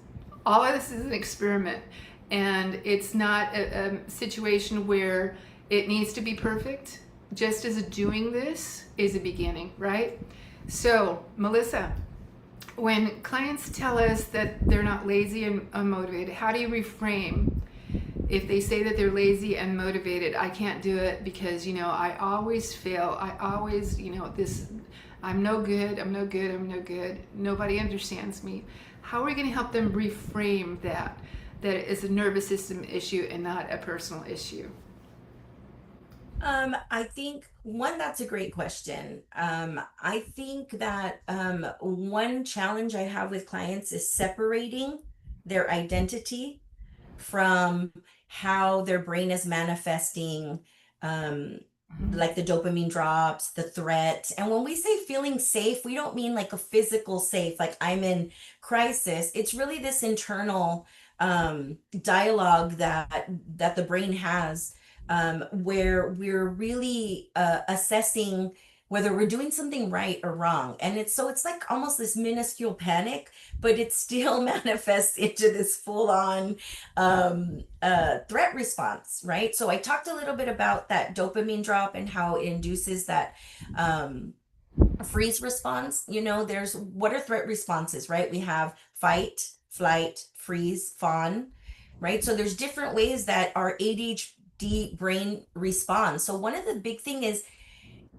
All of this is an experiment, and it's not a situation where it needs to be perfect. Just as doing this is a beginning, right? So, Melissa, when clients tell us that they're not lazy and unmotivated, how do you reframe? If they say that they're lazy and motivated, I can't do it because, I always fail. I always, I'm no good, I'm no good, I'm no good. Nobody understands me. How are we going to help them reframe that it is a nervous system issue and not a personal issue? I think that's a great question. I think that one challenge I have with clients is separating their identity from how their brain is manifesting, like the dopamine drops, the threat. And when we say feeling safe, we don't mean like a physical safe, like I'm in crisis. It's really this internal dialogue that the brain has, where we're really assessing whether we're doing something right or wrong. And it's like almost this minuscule panic, but it still manifests into this full-on threat response, right? So I talked a little bit about that dopamine drop and how it induces that freeze response. There's what are threat responses, right? We have fight, flight, freeze, fawn, right? So there's different ways that our ADHD brain responds. So one of the big thing is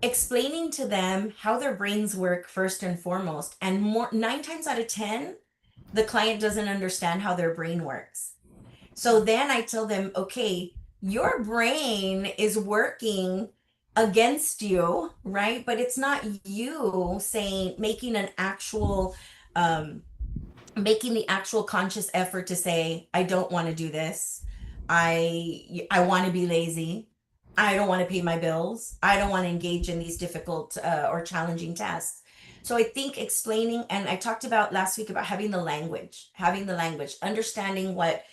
explaining to them how their brains work first and foremost. And 9 times out of 10, the client doesn't understand how their brain works. So then I tell them, okay, your brain is working against you, right? But it's not you making the actual conscious effort to say, I don't want to do this. I want to be lazy. I don't want to pay my bills. I don't want to engage in these difficult or challenging tasks. So I think explaining, and I talked about last week about having the language, understanding what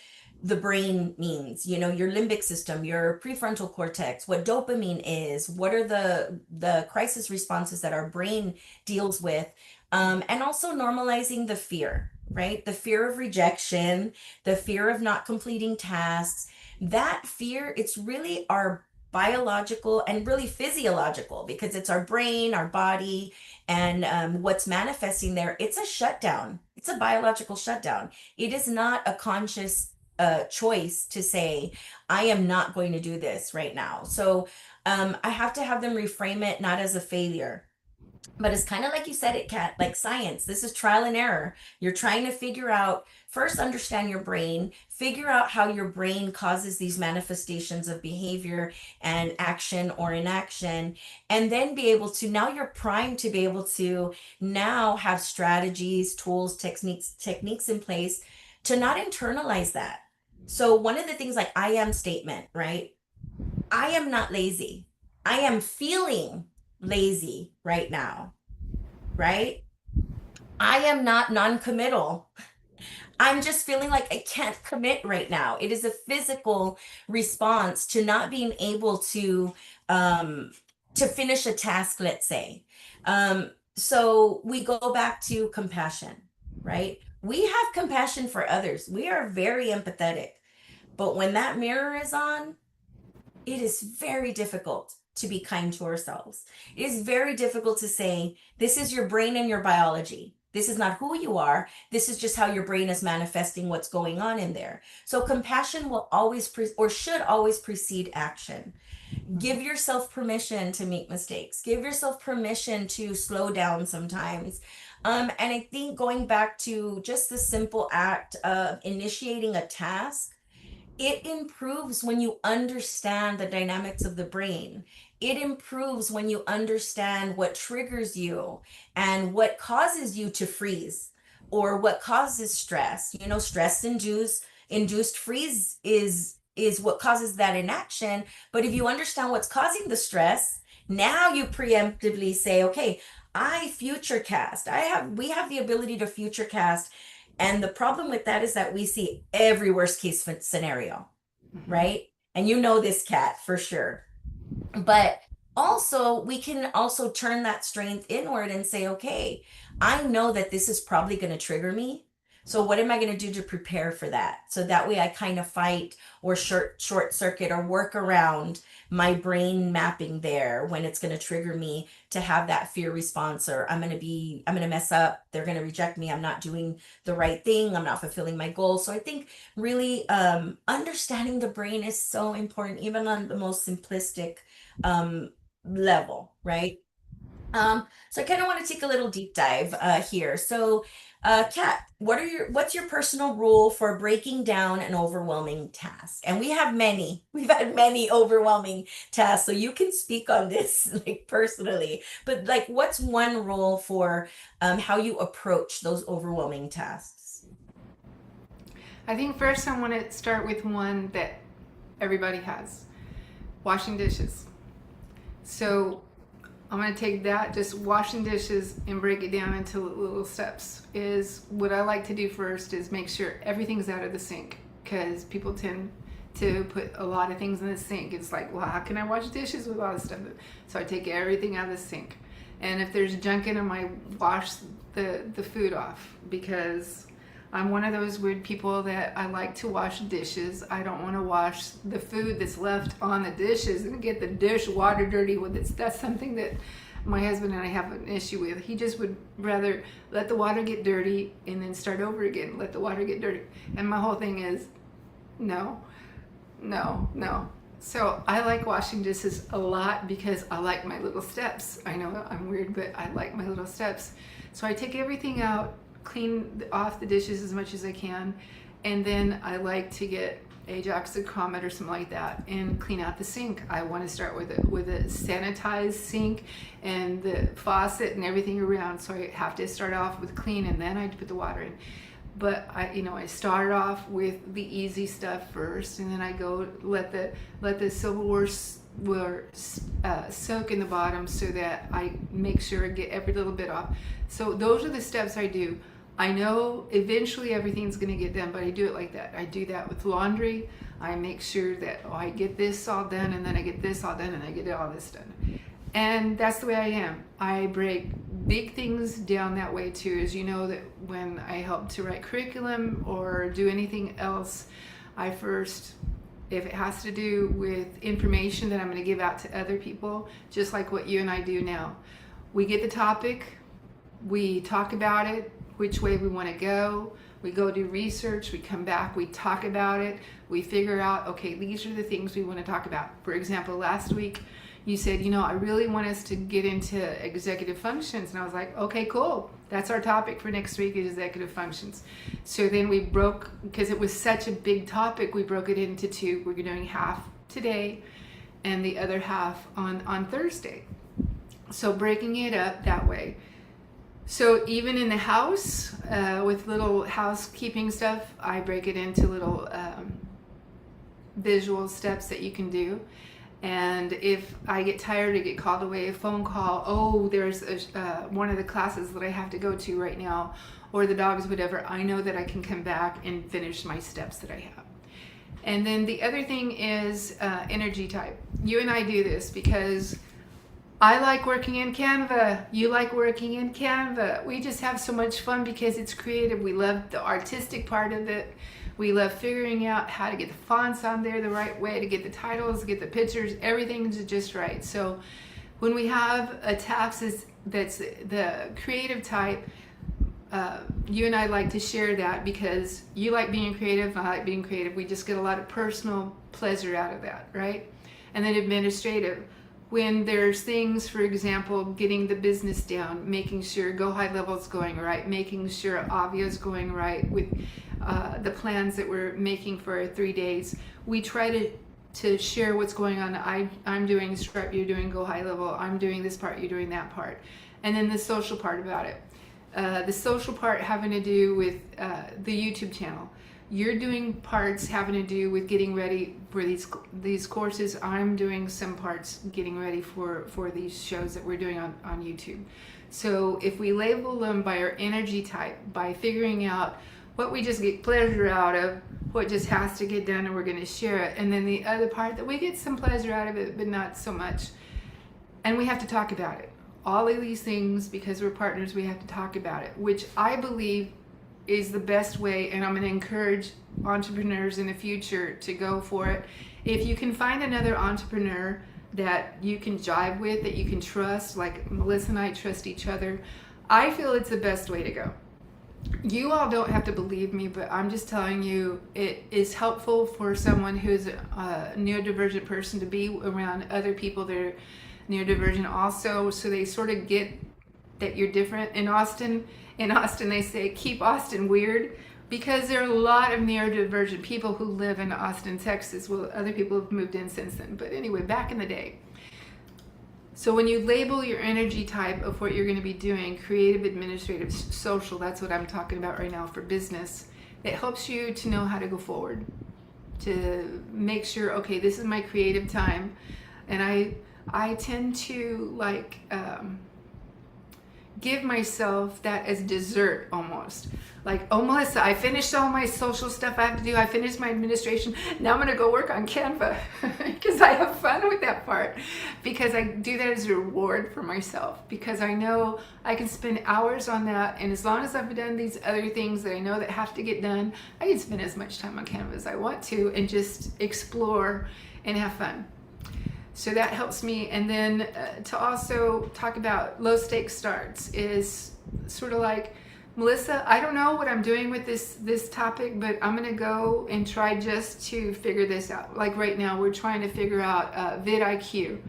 the brain means, your limbic system, your prefrontal cortex, what dopamine is, what are the crisis responses that our brain deals with, and also normalizing the fear, right? The fear of rejection, the fear of not completing tasks. That fear, it's really our biological and really physiological, because it's our brain, our body, and what's manifesting there. It's a shutdown. It's a biological shutdown. It is not a conscious choice to say, I am not going to do this right now. So I have to have them reframe it not as a failure, but it's kind of like you said, it can't, like science. This is trial and error. You're trying to figure out, first understand your brain, figure out how your brain causes these manifestations of behavior and action or inaction, and then be able to, now you're primed to be able to now have strategies, tools, techniques in place to not internalize that. So one of the things, like I am statement, right? I am not lazy. I am feeling lazy right now, right? I am not non-committal. I'm just feeling like I can't commit right now. It is a physical response to not being able to finish a task, let's say. So we go back to compassion, right? We have compassion for others. We are very empathetic. But when that mirror is on, it is very difficult to be kind to ourselves. It is very difficult to say, this is your brain and your biology. This is not who you are. This is just how your brain is manifesting what's going on in there. So compassion will always or should always precede action. Give yourself permission to make mistakes. Give yourself permission to slow down sometimes. And I think going back to just the simple act of initiating a task, it improves when you understand the dynamics of the brain. It improves when you understand what triggers you and what causes you to freeze or what causes stress. You know, stress induced freeze is what causes that inaction. But if you understand what's causing the stress, now you preemptively say, okay, I future cast. We have the ability to future cast, and the problem with that is that we see every worst case scenario, right? And you know this, Cat, for sure. But also, we can also turn that strength inward and say, okay, I know that this is probably going to trigger me. So what am I going to do to prepare for that? So that way I kind of fight or short circuit or work around my brain mapping there when it's going to trigger me to have that fear response, or I'm going to mess up. They're going to reject me. I'm not doing the right thing. I'm not fulfilling my goals. So I think really understanding the brain is so important, even on the most simplistic level, right? So I kind of want to take a little deep dive here. So, Kat, what's your personal rule for breaking down an overwhelming task? And we have many. We've had many overwhelming tasks, so you can speak on this like personally. But like, what's one rule for how you approach those overwhelming tasks? I think first I want to start with one that everybody has: washing dishes. So I'm going to take that, just washing dishes, and break it down into little steps. Is what I like to do first is make sure everything's out of the sink, because people tend to put a lot of things in the sink. It's like, well, how can I wash dishes with all this stuff? So I take everything out of the sink. And if there's junk in them, I wash the food off, because I'm one of those weird people that I like to wash dishes. I don't want to wash the food that's left on the dishes and get the dish water dirty with it. That's something that my husband and I have an issue with. He just would rather let the water get dirty and then start over again. Let the water get dirty. And my whole thing is, no, no, no. So I like washing dishes a lot because I like my little steps. I know I'm weird, but I like my little steps. So I take everything out, clean off the dishes as much as I can, and then I like to get Ajax or Comet or something like that and clean out the sink. I want to start with a sanitized sink and the faucet and everything around, so I have to start off with clean and then I put the water in. But I start off with the easy stuff first, and then I go let the silverware soak in the bottom, so that I make sure I get every little bit off. So those are the steps I do. I know eventually everything's going to get done, but I do it like that. I do that with laundry. I make sure that I get this all done, and then I get this all done, and I get all this done. And that's the way I am. I break big things down that way too. As you know, that when I help to write curriculum or do anything else, I first, if it has to do with information that I'm going to give out to other people, just like what you and I do now, we get the topic, we talk about it, which way we want to go, we go do research, we come back, we talk about it, we figure out, okay, these are the things we want to talk about. For example, last week you said, I really want us to get into executive functions. And I was like, okay, cool. That's our topic for next week, is executive functions. So then we broke, because it was such a big topic, we broke it into two. We're doing half today and the other half on Thursday. So breaking it up that way. So even in the house, with little housekeeping stuff, I break it into little visual steps that you can do. And if I get tired or get called away, a phone call, there's one of the classes that I have to go to right now, or the dogs, whatever, I know that I can come back and finish my steps that I have. And then the other thing is energy type. You and I do this because I like working in Canva. You like working in Canva. We just have so much fun because it's creative. We love the artistic part of it. We love figuring out how to get the fonts on there the right way, to get the titles, get the pictures, everything's just right. So when we have a task that's the creative type, you and I like to share that because you like being creative, I like being creative. We just get a lot of personal pleasure out of that, right? And then administrative. When there's things, for example, getting the business down, making sure Go High Level is going right, making sure Avia is going right with the plans that we're making for our 3 days, we try to share what's going on. I'm doing Stripe, you're doing Go High Level, I'm doing this part, you're doing that part. And then the social part about it. The social part having to do with the YouTube channel. You're doing parts having to do with getting ready for these courses. I'm doing some parts getting ready for these shows that we're doing on YouTube. So if we label them by our energy type, by figuring out what we just get pleasure out of, what just has to get done and we're going to share it, and then the other part that we get some pleasure out of it but not so much, and we have to talk about it. All of these things, because we're partners, we have to talk about it, which I believe is the best way, and I'm going to encourage entrepreneurs in the future to go for it. If you can find another entrepreneur that you can jive with, that you can trust, like Melissa and I trust each other, I feel it's the best way to go. You all don't have to believe me, but I'm just telling you it is helpful for someone who's a neurodivergent person to be around other people that are neurodivergent also, so they sort of get that you're different. In Austin they say keep Austin weird, because there are a lot of neurodivergent people who live in Austin, Texas. Well, other people have moved in since then, but anyway, back in the day. So when you label your energy type of what you're going to be doing, creative, administrative, social, that's what I'm talking about right now for business, it helps you to know how to go forward, to make sure, okay, this is my creative time. And I tend to like give myself that as dessert almost. Like, oh, Melissa, I finished all my social stuff I have to do. I finished my administration. Now I'm going to go work on Canva because I have fun with that part, because I do that as a reward for myself, because I know I can spend hours on that. And as long as I've done these other things that I know that have to get done, I can spend as much time on Canva as I want to and just explore and have fun. So that helps me. And then to also talk about low stakes starts is sort of like, Melissa, I don't know what I'm doing with this topic, but I'm going to go and try just to figure this out. Like right now, we're trying to figure out vidIQ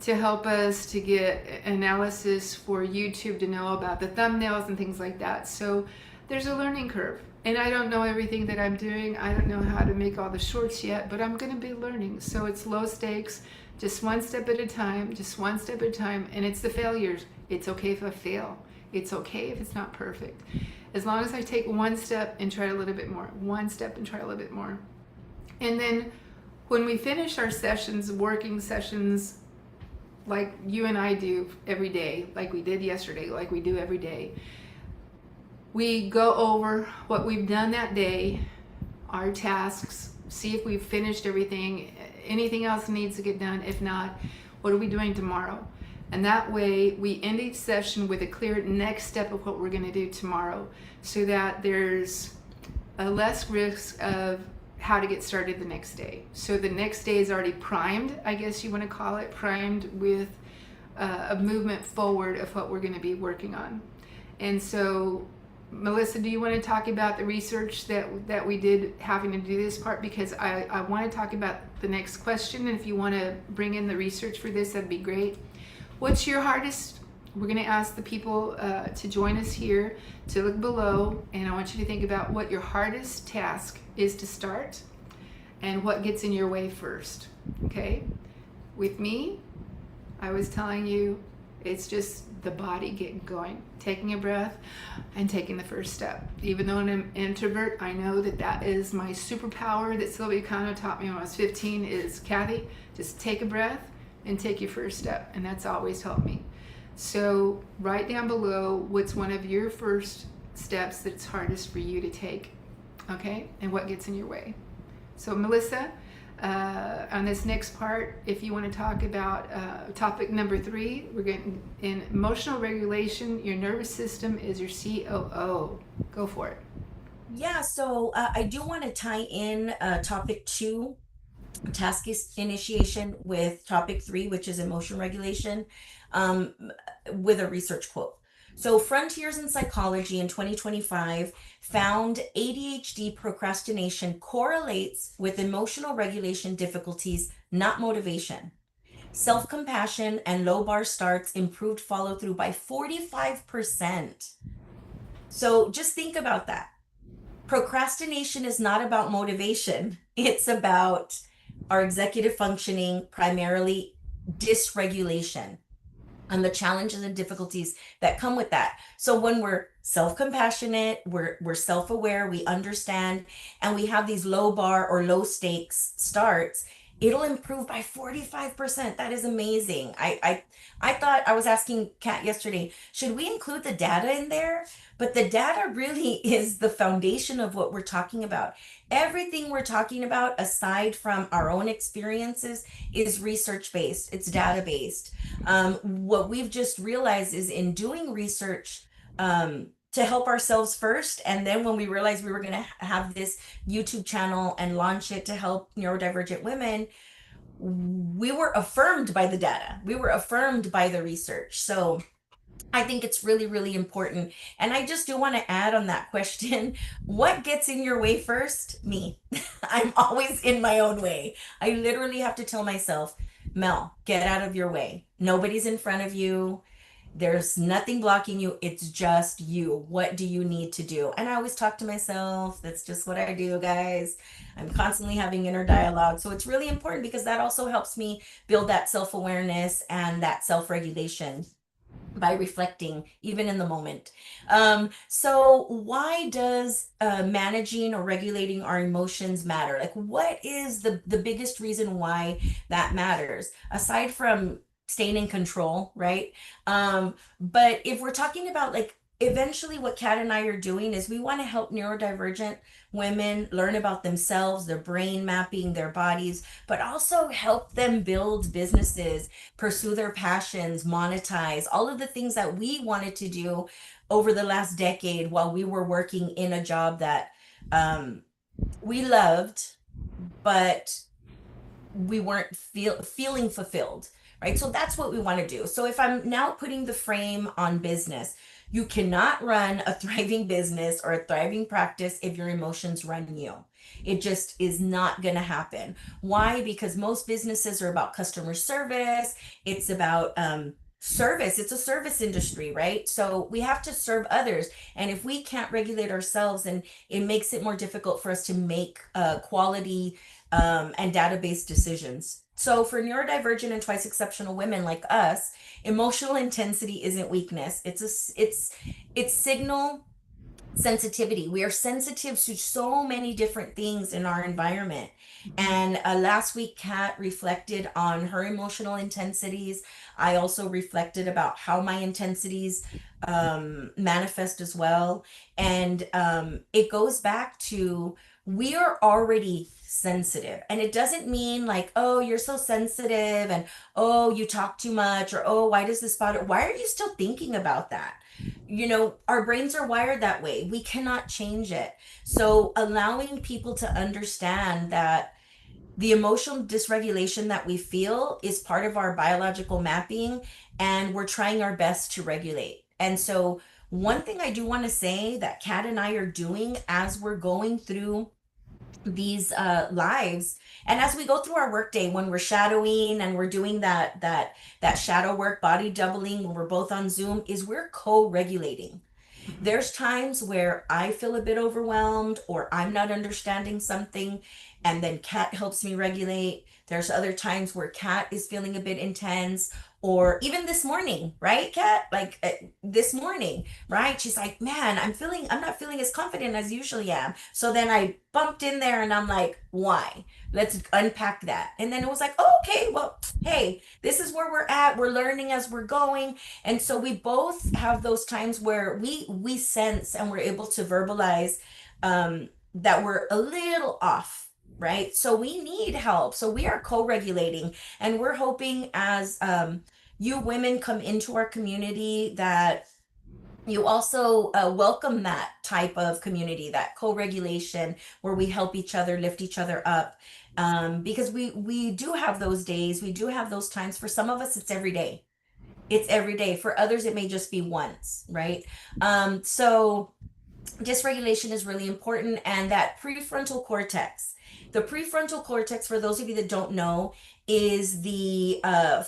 to help us to get analysis for YouTube to know about the thumbnails and things like that. So there's a learning curve. And I don't know everything that I'm doing. I don't know how to make all the shorts yet, but I'm going to be learning. So it's low stakes, just one step at a time, just one step at a time. And it's the failures. It's okay if I fail. It's okay if it's not perfect. As long as I take one step and try a little bit more, one step and try a little bit more. And then when we finish our sessions, working sessions, like you and I do every day, like we did yesterday, like we do every day, we go over what we've done that day, our tasks, see if we've finished everything, anything else needs to get done. If not, what are we doing tomorrow? And that way we end each session with a clear next step of what we're going to do tomorrow, so that there's a less risk of how to get started the next day. So the next day is already primed, I guess you want to call it, primed with a movement forward of what we're going to be working on. And so Melissa, do you want to talk about the research that we did having to do this part? Because I want to talk about the next question, and if you want to bring in the research for this, that'd be great. What's your hardest? We're going to ask the people to join us here to look below, and I want you to think about what your hardest task is to start and what gets in your way first. Okay? With me, I was telling you, it's just the body getting going, taking a breath and taking the first step. Even though I'm an introvert, I know that is my superpower that Sylvia Kano taught me when I was 15 is, Kathy, just take a breath and take your first step. And that's always helped me. So write down below what's one of your first steps that's hardest for you to take, okay? And what gets in your way. So Melissa, on this next part, if you want to talk about topic number 3, we're getting in emotional regulation. Your nervous system is your COO. Go for it. Yeah, so I do want to tie in topic 2, task initiation, with topic 3, which is emotion regulation, with a research quote. So, Frontiers in Psychology in 2025 found ADHD procrastination correlates with emotional regulation difficulties, not motivation. Self compassion and low bar starts improved follow through by 45%. So, just think about that. Procrastination is not about motivation, it's about our executive functioning, primarily dysregulation and the challenges and difficulties that come with that. So when we're self-compassionate, we're self-aware, we understand, and we have these low bar or low stakes starts, it'll improve by 45%. That is amazing. I thought I was asking Kat yesterday, should we include the data in there? But the data really is the foundation of what we're talking about. Everything we're talking about, aside from our own experiences, is research based, it's data based. What we've just realized is in doing research to help ourselves first, and then when we realized we were going to have this YouTube channel and launch it to help neurodivergent women, we were affirmed by the data, we were affirmed by the research. So I think it's really, really important. And I just do want to add on that question, what gets in your way first? Me. I'm always in my own way. I literally have to tell myself, Mel, get out of your way. Nobody's in front of you. There's nothing blocking you. It's just you. What do you need to do? And I always talk to myself. That's just what I do, guys. I'm constantly having inner dialogue. So it's really important because that also helps me build that self awareness and that self regulation by reflecting even in the moment. So why does managing or regulating our emotions matter? Like, what is the biggest reason why that matters aside from staying in control, right? But if we're talking about like eventually what Kat and I are doing is we want to help neurodivergent women learn about themselves, their brain mapping, their bodies, but also help them build businesses, pursue their passions, monetize, all of the things that we wanted to do over the last decade while we were working in a job that um, we loved, but we weren't feeling fulfilled, right? So that's what we want to do. So if I'm now putting the frame on business, you cannot run a thriving business or a thriving practice if your emotions run you. It just is not going to happen. Why? Because most businesses are about customer service. It's about service. It's a service industry, right? So we have to serve others. And if we can't regulate ourselves, and it makes it more difficult for us to make quality and database decisions. So for neurodivergent and twice exceptional women like us, emotional intensity isn't weakness. It's signal sensitivity. We are sensitive to so many different things in our environment. And last week, Kat reflected on her emotional intensities. I also reflected about how my intensities manifest as well. And it goes back to we are already sensitive. And it doesn't mean like, oh, you're so sensitive and oh, you talk too much or oh, why does this bother? Why are you still thinking about that? You know, our brains are wired that way. We cannot change it. So allowing people to understand that the emotional dysregulation that we feel is part of our biological mapping and we're trying our best to regulate. And so one thing I do want to say that Kat and I are doing as we're going through these lives and as we go through our workday when we're shadowing and we're doing that shadow work, body doubling, when we're both on Zoom, is we're co-regulating. There's times where I feel a bit overwhelmed or I'm not understanding something, and then Kat helps me regulate. There's other times where Kat is feeling a bit intense, or even this morning, right, Kat? Like this morning, right? She's like, man, I'm not feeling as confident as usually am. So then I bumped in there and I'm like, why? Let's unpack that. And then it was like, oh, okay, well, hey, this is where we're at. We're learning as we're going. And so we both have those times where we sense and we're able to verbalize that we're a little off, right? So we need help. So we are co-regulating, and we're hoping as you women come into our community that you also welcome that type of community, that co-regulation where we help each other, lift each other up. Because we do have those days, we do have those times. For some of us, it's every day. It's every day. For others, it may just be once, right? So dysregulation is really important, and that prefrontal cortex, the prefrontal cortex, for those of you that don't know, is the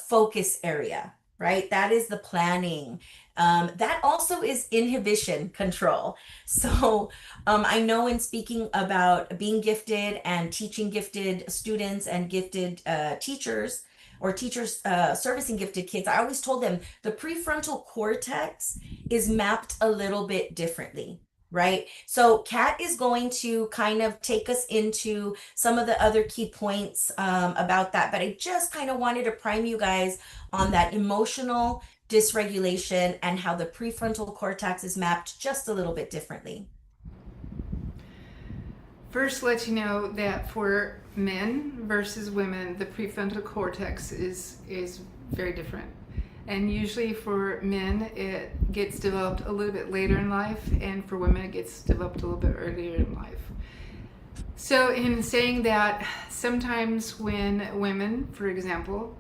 focus area, right? That is the planning. That also is inhibition control. So I know, in speaking about being gifted and teaching gifted students and gifted teachers, or teachers servicing gifted kids, I always told them the prefrontal cortex is mapped a little bit differently, right? So Kat is going to kind of take us into some of the other key points about that, but I just kind of wanted to prime you guys on that emotional dysregulation and how the prefrontal cortex is mapped just a little bit differently. First, let you know that for men versus women, the prefrontal cortex is very different. And usually for men, it gets developed a little bit later in life, and for women, it gets developed a little bit earlier in life. So in saying that, sometimes when women, for example,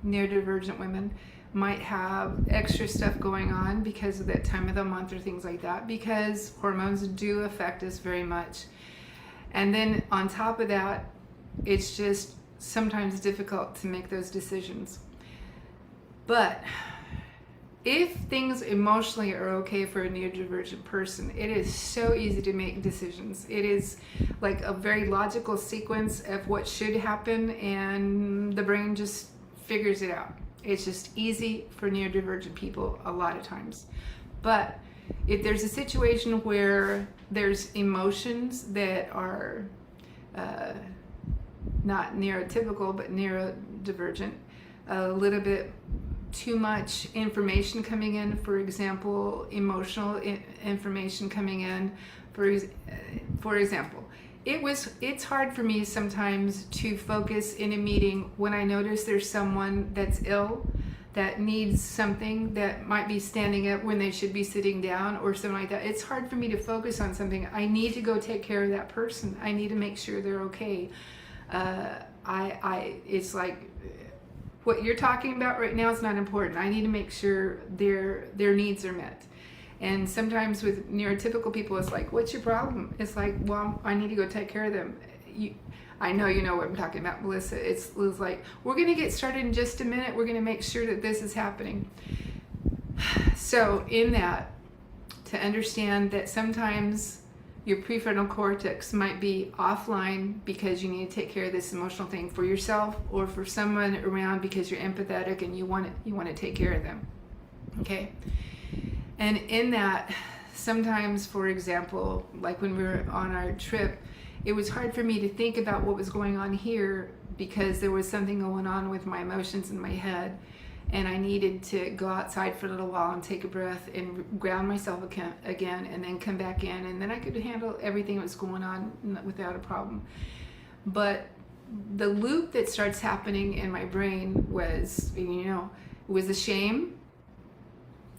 neurodivergent women, might have extra stuff going on because of that time of the month or things like that, because hormones do affect us very much. And then on top of that, it's just sometimes difficult to make those decisions. But if things emotionally are okay for a neurodivergent person, it is so easy to make decisions. It is like a very logical sequence of what should happen, and the brain just figures it out. It's just easy for neurodivergent people a lot of times. But if there's a situation where there's emotions that are not neurotypical but neurodivergent, a little bit too much information coming in, for example, emotional information coming in, for example, it's hard for me sometimes to focus in a meeting when I notice there's someone that's ill, that needs something, that might be standing up when they should be sitting down or something like that. It's hard for me to focus on something. I need to go take care of that person. I need to make sure they're okay. It's like, what you're talking about right now is not important. I need to make sure their needs are met. And sometimes with neurotypical people, it's like, what's your problem? It's like, well, I need to go take care of them. I know you know what I'm talking about, Melissa. It's like, we're going to get started in just a minute. We're going to make sure that this is happening. So in that, to understand that sometimes your prefrontal cortex might be offline because you need to take care of this emotional thing for yourself or for someone around because you're empathetic and you want to take care of them. Okay? And in that, sometimes, for example, like when we were on our trip, it was hard for me to think about what was going on here because there was something going on with my emotions in my head, and I needed to go outside for a little while and take a breath and ground myself again, and then come back in, and then I could handle everything that was going on without a problem. But the loop that starts happening in my brain was, it was the shame.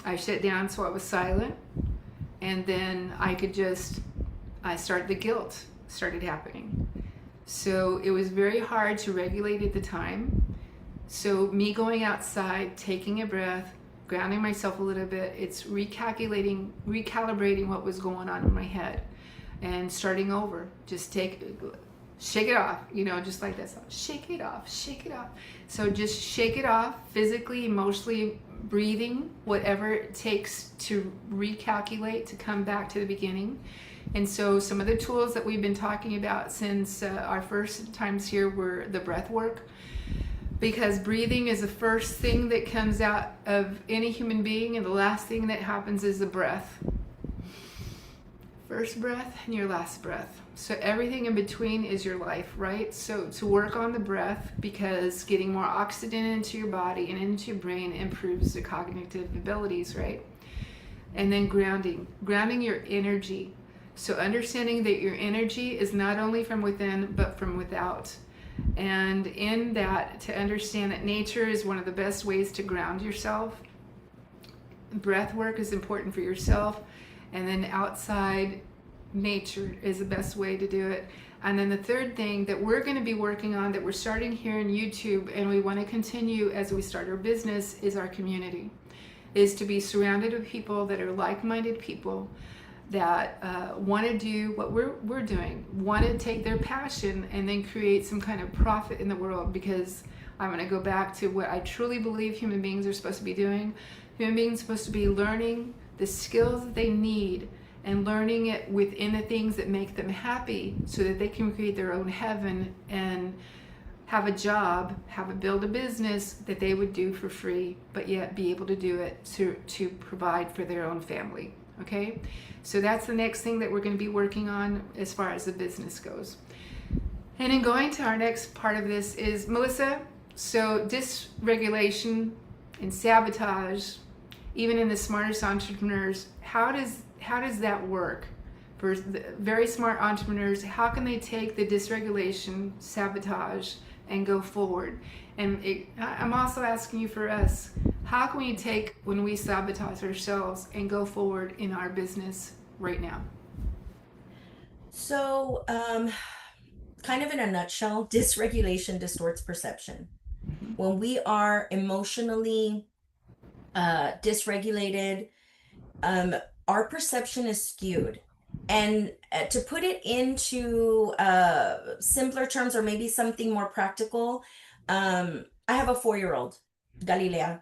I shut down, so I was silent, and then the guilt started happening. So it was very hard to regulate at the time. So me going outside, taking a breath, grounding myself a little bit, it's recalibrating what was going on in my head and starting over. Just shake it off, just like that song. Shake it off. So just shake it off, physically, emotionally, breathing, whatever it takes to recalculate, to come back to the beginning. And so some of the tools that we've been talking about since our first times here were the breath work, because breathing is the first thing that comes out of any human being, and the last thing that happens is the breath. First breath and your last breath. So everything in between is your life, right? So to work on the breath, because getting more oxygen into your body and into your brain improves the cognitive abilities, right? And then grounding your energy. So understanding that your energy is not only from within, but from without. And in that, to understand that nature is one of the best ways to ground yourself. Breath work is important for yourself. And then outside, nature is the best way to do it. And then the third thing that we're going to be working on, that we're starting here in YouTube and we want to continue as we start our business, is our community. Is to be surrounded with people that are like-minded people that want to do what we're doing, want to take their passion and then create some kind of profit in the world. Because I'm going to go back to what I truly believe human beings are supposed to be doing. Human beings are supposed to be learning the skills that they need and learning it within the things that make them happy so that they can create their own heaven and have a job, build a business that they would do for free, but yet be able to do it to provide for their own family. Okay? So that's the next thing that we're going to be working on as far as the business goes. And in going to our next part of this is, Melissa, so dysregulation and sabotage, even in the smartest entrepreneurs, how does that work? For the very smart entrepreneurs, how can they take the dysregulation, sabotage, and go forward? And I'm also asking you for us, how can we take when we sabotage ourselves and go forward in our business right now? So, kind of in a nutshell, dysregulation distorts perception. When we are emotionally dysregulated, um, our perception is skewed. And to put it into simpler terms, or maybe something more practical, I have a 4-year-old, Galilea,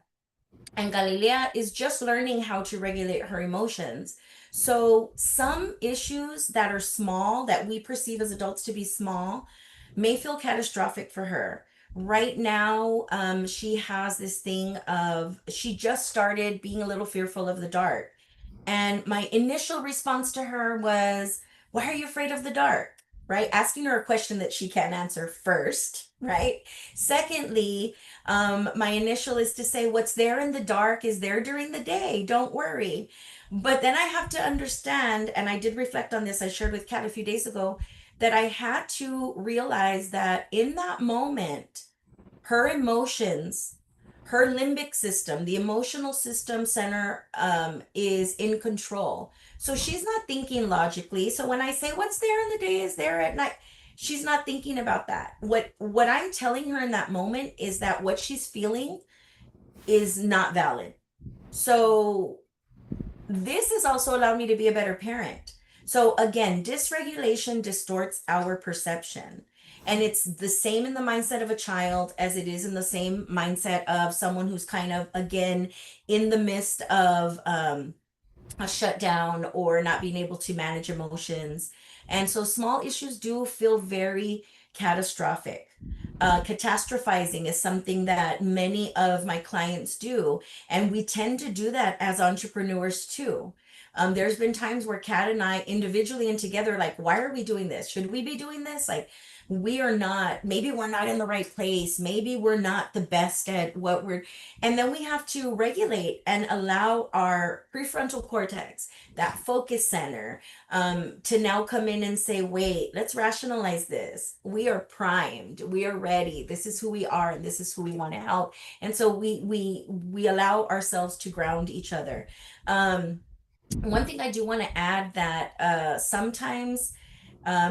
and Galilea is just learning how to regulate her emotions. So some issues that are small, that we perceive as adults to be small, may feel catastrophic for her. Right now, she has this thing of, she just started being a little fearful of the dark. And my initial response to her was, why are you afraid of the dark? Right? Asking her a question that she can't answer first, right? Secondly, my initial is to say, what's there in the dark is there during the day. Don't worry. But then I have to understand, and I did reflect on this, I shared with Kat a few days ago, that I had to realize that in that moment, her emotions, her limbic system, the emotional system center, is in control. So she's not thinking logically. So when I say what's there in the day is there at night, she's not thinking about that. What I'm telling her in that moment is that what she's feeling is not valid. So this has also allowed me to be a better parent. So again, dysregulation distorts our perception. And it's the same in the mindset of a child as it is in the same mindset of someone who's kind of, again, in the midst of a shutdown or not being able to manage emotions. And so small issues do feel very catastrophic. Catastrophizing is something that many of my clients do, and we tend to do that as entrepreneurs too. There's been times where Kat and I, individually and together, like, why are we doing this? Should we be doing this? Like, we are not, maybe we're not in the right place. Maybe we're not the best at what we're, and then we have to regulate and allow our prefrontal cortex, that focus center, to now come in and say, wait, let's rationalize this. We are primed. We are ready. This is who we are, and this is who we want to help. And so we allow ourselves to ground each other. One thing I do want to add, that sometimes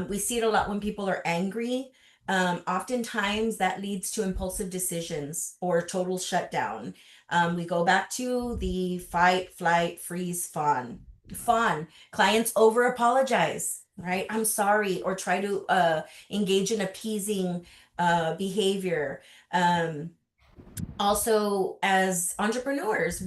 we see it a lot when people are angry. Oftentimes that leads to impulsive decisions or total shutdown. We go back to the fight, flight, freeze, fawn. Fawn. Clients over apologize, right? I'm sorry, or try to engage in appeasing behavior. Also, as entrepreneurs,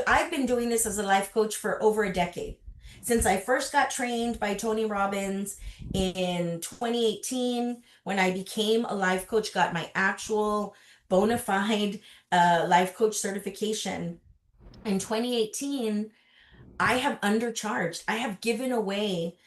I've been doing this as a life coach for over a decade. Since I first got trained by Tony Robbins in 2018, when I became a life coach, got my actual bona fide life coach certification in 2018, I have undercharged. I have given away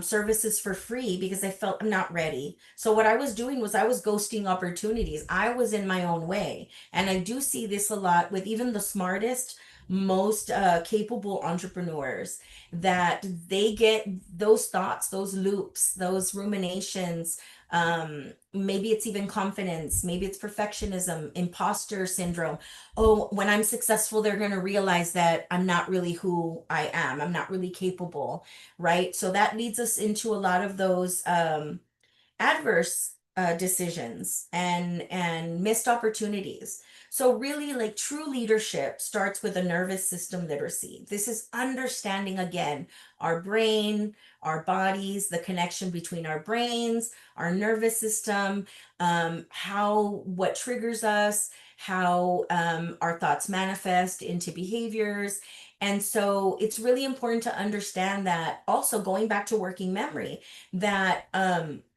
services for free because I felt I'm not ready. So what I was doing was I was ghosting opportunities. I was in my own way. And I do see this a lot with even the smartest, most capable entrepreneurs, that they get those thoughts, those loops, those ruminations. Maybe it's even confidence, maybe it's perfectionism, imposter syndrome. Oh, when I'm successful, they're going to realize that I'm not really who I am. I'm not really capable, right? So that leads us into a lot of those adverse decisions and missed opportunities. So really, like, true leadership starts with a nervous system literacy. This is understanding, again, our brain, our bodies, the connection between our brains, our nervous system, how what triggers us, how our thoughts manifest into behaviors. And so it's really important to understand that, also going back to working memory, that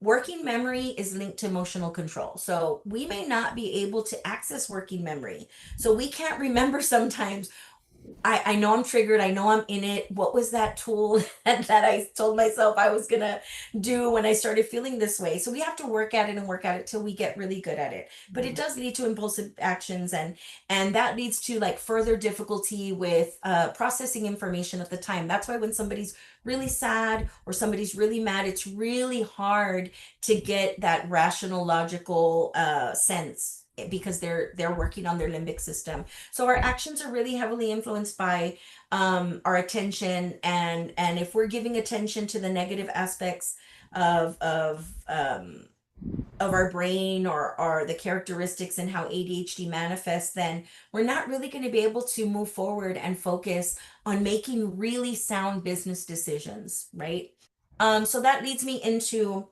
working memory is linked to emotional control. So we may not be able to access working memory. So we can't remember sometimes. I know I'm triggered. I know I'm in it. What was that tool that I told myself I was gonna do when I started feeling this way? So we have to work at it and work at it till we get really good at it. But it does lead to impulsive actions, and that leads to like further difficulty with processing information at the time. That's why when somebody's really sad or somebody's really mad, it's really hard to get that rational, logical sense, because they're working on their limbic system. So our actions are really heavily influenced by our attention, and if we're giving attention to the negative aspects of our brain, or the characteristics and how ADHD manifests, then we're not really going to be able to move forward and focus on making really sound business decisions, right? So that leads me into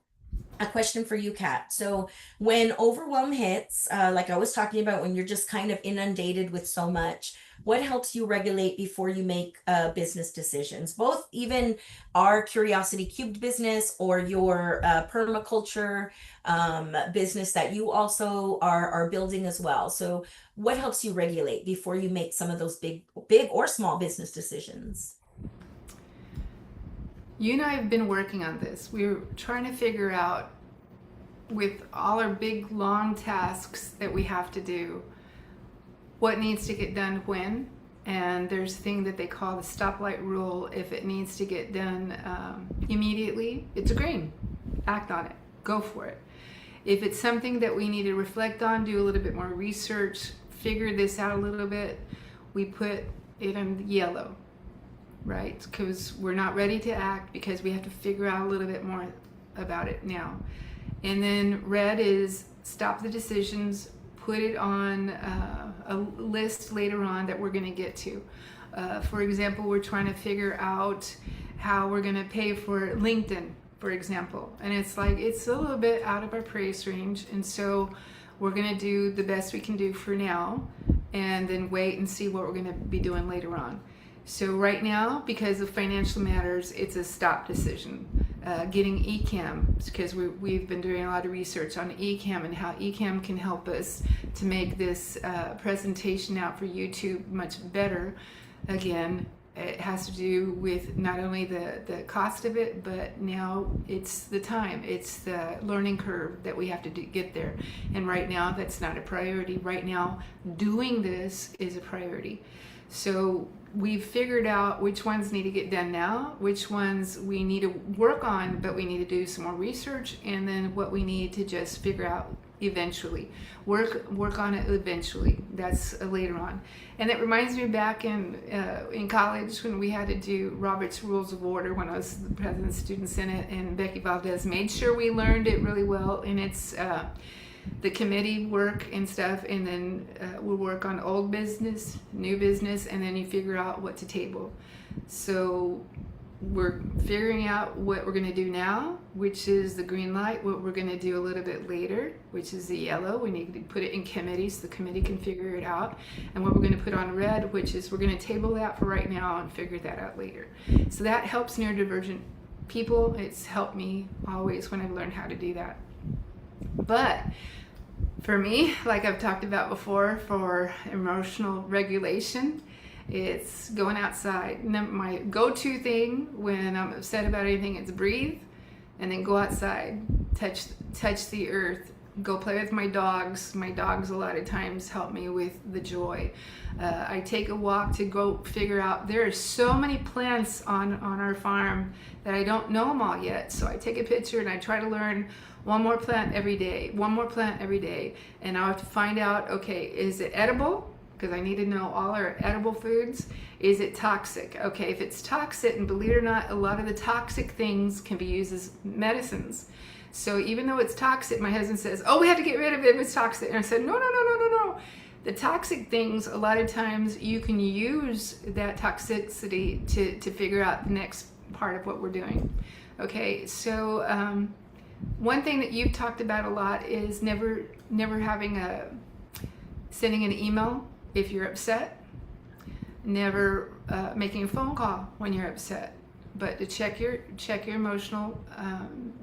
a question for you, Kat. So when overwhelm hits, like I was talking about, when you're just kind of inundated with so much, what helps you regulate before you make business decisions? Both even our Curiosity Cubed business or your permaculture business that you also are building as well. So what helps you regulate before you make some of those big or small business decisions? You and I have been working on this. We're trying to figure out, with all our big, long tasks that we have to do, what needs to get done when. And there's a thing that they call the stoplight rule. If it needs to get done immediately, it's a green. Act on it. Go for it. If it's something that we need to reflect on, do a little bit more research, figure this out a little bit, we put it in yellow. Right? Because we're not ready to act, because we have to figure out a little bit more about it now. And then red is stop the decisions, put it on a list later on that we're going to get to. For example, we're trying to figure out how we're going to pay for LinkedIn, for example. And it's like, it's a little bit out of our price range. And so we're going to do the best we can do for now, and then wait and see what we're going to be doing later on. So right now, because of financial matters, it's a stop decision. Getting eCam, because we've been doing a lot of research on eCam and how eCam can help us to make this presentation out for YouTube much better. Again, it has to do with not only the cost of it, but now it's the time, it's the learning curve that we have to get there. And right now, that's not a priority. Right now, doing this is a priority. So we've figured out which ones need to get done now, which ones we need to work on, but we need to do some more research, and then what we need to just figure out eventually. Work on it eventually. That's later on. And it reminds me back in college when we had to do Robert's Rules of Order when I was the president of the Student Senate, and Becky Valdez made sure we learned it really well. And it's the committee work and stuff, and then we'll work on old business, new business, and then you figure out what to table. So we're figuring out what we're going to do now, which is the green light, what we're going to do a little bit later, which is the yellow. We need to put it in committees so the committee can figure it out, and what we're going to put on red, which is we're going to table that for right now and figure that out later. So that helps neurodivergent people. It's helped me always when I've learned how to do that. But for me, like I've talked about before, for emotional regulation, it's going outside. My go-to thing when I'm upset about anything is breathe, and then go outside, touch the earth, go play with my dogs. My dogs a lot of times help me with the joy. I take a walk to go figure out, there are so many plants on our farm that I don't know them all yet. So I take a picture and I try to learn one more plant every day, and I'll have to find out, okay, is it edible? Because I need to know all our edible foods. Is it toxic? Okay, if it's toxic, and believe it or not, a lot of the toxic things can be used as medicines. So even though it's toxic, my husband says, oh, we have to get rid of it, it's toxic. And I said, no, no, no, no, no, no. The toxic things, a lot of times you can use that toxicity to figure out the next part of what we're doing. Okay, so one thing that you've talked about a lot is never sending an email if you're upset, never making a phone call when you're upset, but to check your emotional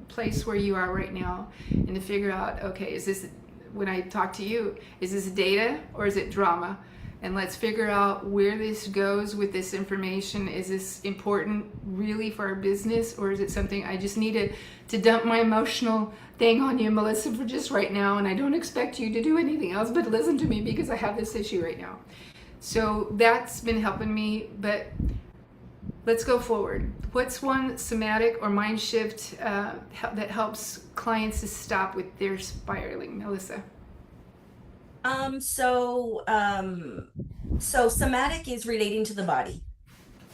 place where you are right now, and to figure out, okay, is this, when I talk to you, is this data or is it drama? And let's figure out where this goes with this information. Is this important really for our business, or is it something I just need to dump my emotional thing on you, Melissa, for just right now, and I don't expect you to do anything else but listen to me because I have this issue right now. So that's been helping me, but let's go forward. What's one somatic or mind shift that helps clients to stop with their spiraling, Melissa? So somatic is relating to the body,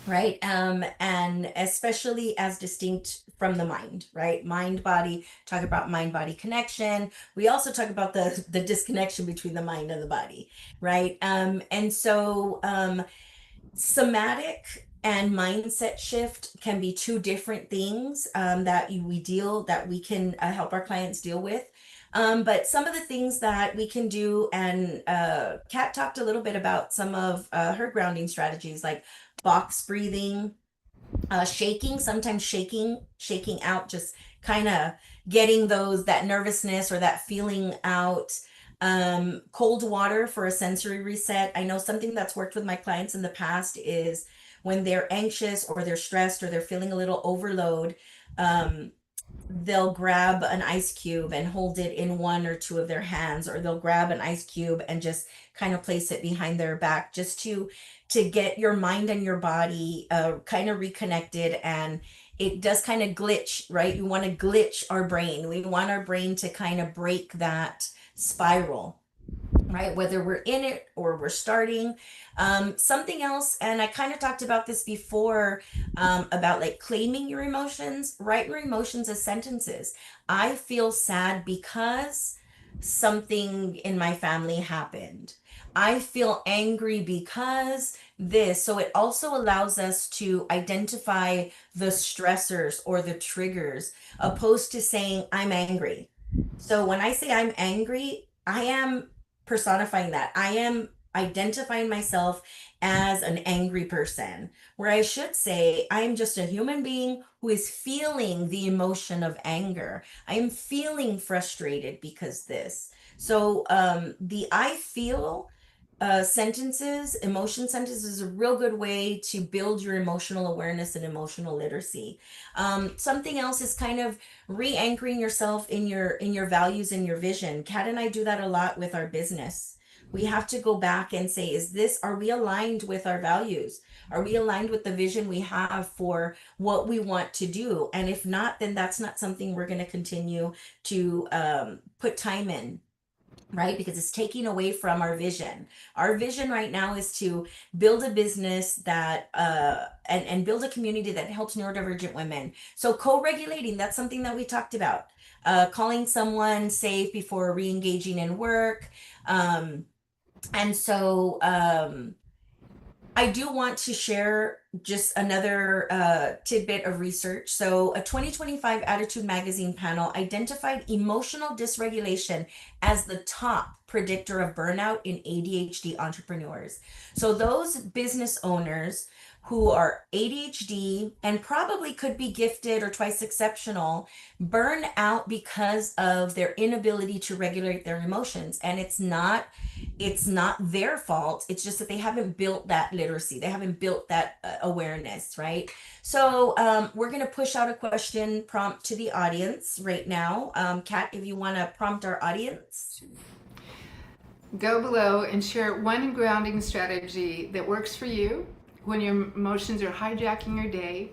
right? And especially as distinct from the mind, right? Mind body, talk about mind body connection. We also talk about the disconnection between the mind and the body, right? Somatic and mindset shift can be two different things that we can help our clients deal with. But some of the things that we can do, and Kat talked a little bit about some of her grounding strategies, like box breathing, sometimes shaking out, just kind of getting that nervousness or that feeling out. Cold water for a sensory reset. I know something that's worked with my clients in the past is when they're anxious or they're stressed or they're feeling a little overload, they'll grab an ice cube and hold it in one or two of their hands, or they'll grab an ice cube and just kind of place it behind their back, just to get your mind and your body kind of reconnected. And it does kind of glitch, right? We want to glitch our brain. We want our brain to kind of break that spiral, right? Whether we're in it or we're starting. Something else, and I kind of talked about this before, about like claiming your emotions. Write your emotions as sentences. I feel sad because something in my family happened. I feel angry because this. So it also allows us to identify the stressors or the triggers, opposed to saying I'm angry. So when I say I'm angry, I am personifying that. I am identifying myself as an angry person, where I should say I'm just a human being who is feeling the emotion of anger. I am feeling frustrated because this. So the I feel emotion sentences is a real good way to build your emotional awareness and emotional literacy. Something else is kind of re-anchoring yourself in your values and your vision. Kat and I do that a lot with our business. We have to go back and say, are we aligned with our values? Are we aligned with the vision we have for what we want to do? And if not, then that's not something we're going to continue to put time in, right? Because it's taking away from our vision. Our vision right now is to build a business that and build a community that helps neurodivergent women. So co-regulating, that's something that we talked about. Calling someone safe before re-engaging in work. I do want to share just another tidbit of research. So a 2025 Attitude Magazine panel identified emotional dysregulation as the top predictor of burnout in ADHD entrepreneurs. So those business owners who are ADHD and probably could be gifted or twice exceptional burn out because of their inability to regulate their emotions. And it's not their fault. It's just that they haven't built that literacy. They haven't built that awareness, right? So we're going to push out a question prompt to the audience right now. Kat, if you want to prompt our audience. Go below and share one grounding strategy that works for you when your emotions are hijacking your day,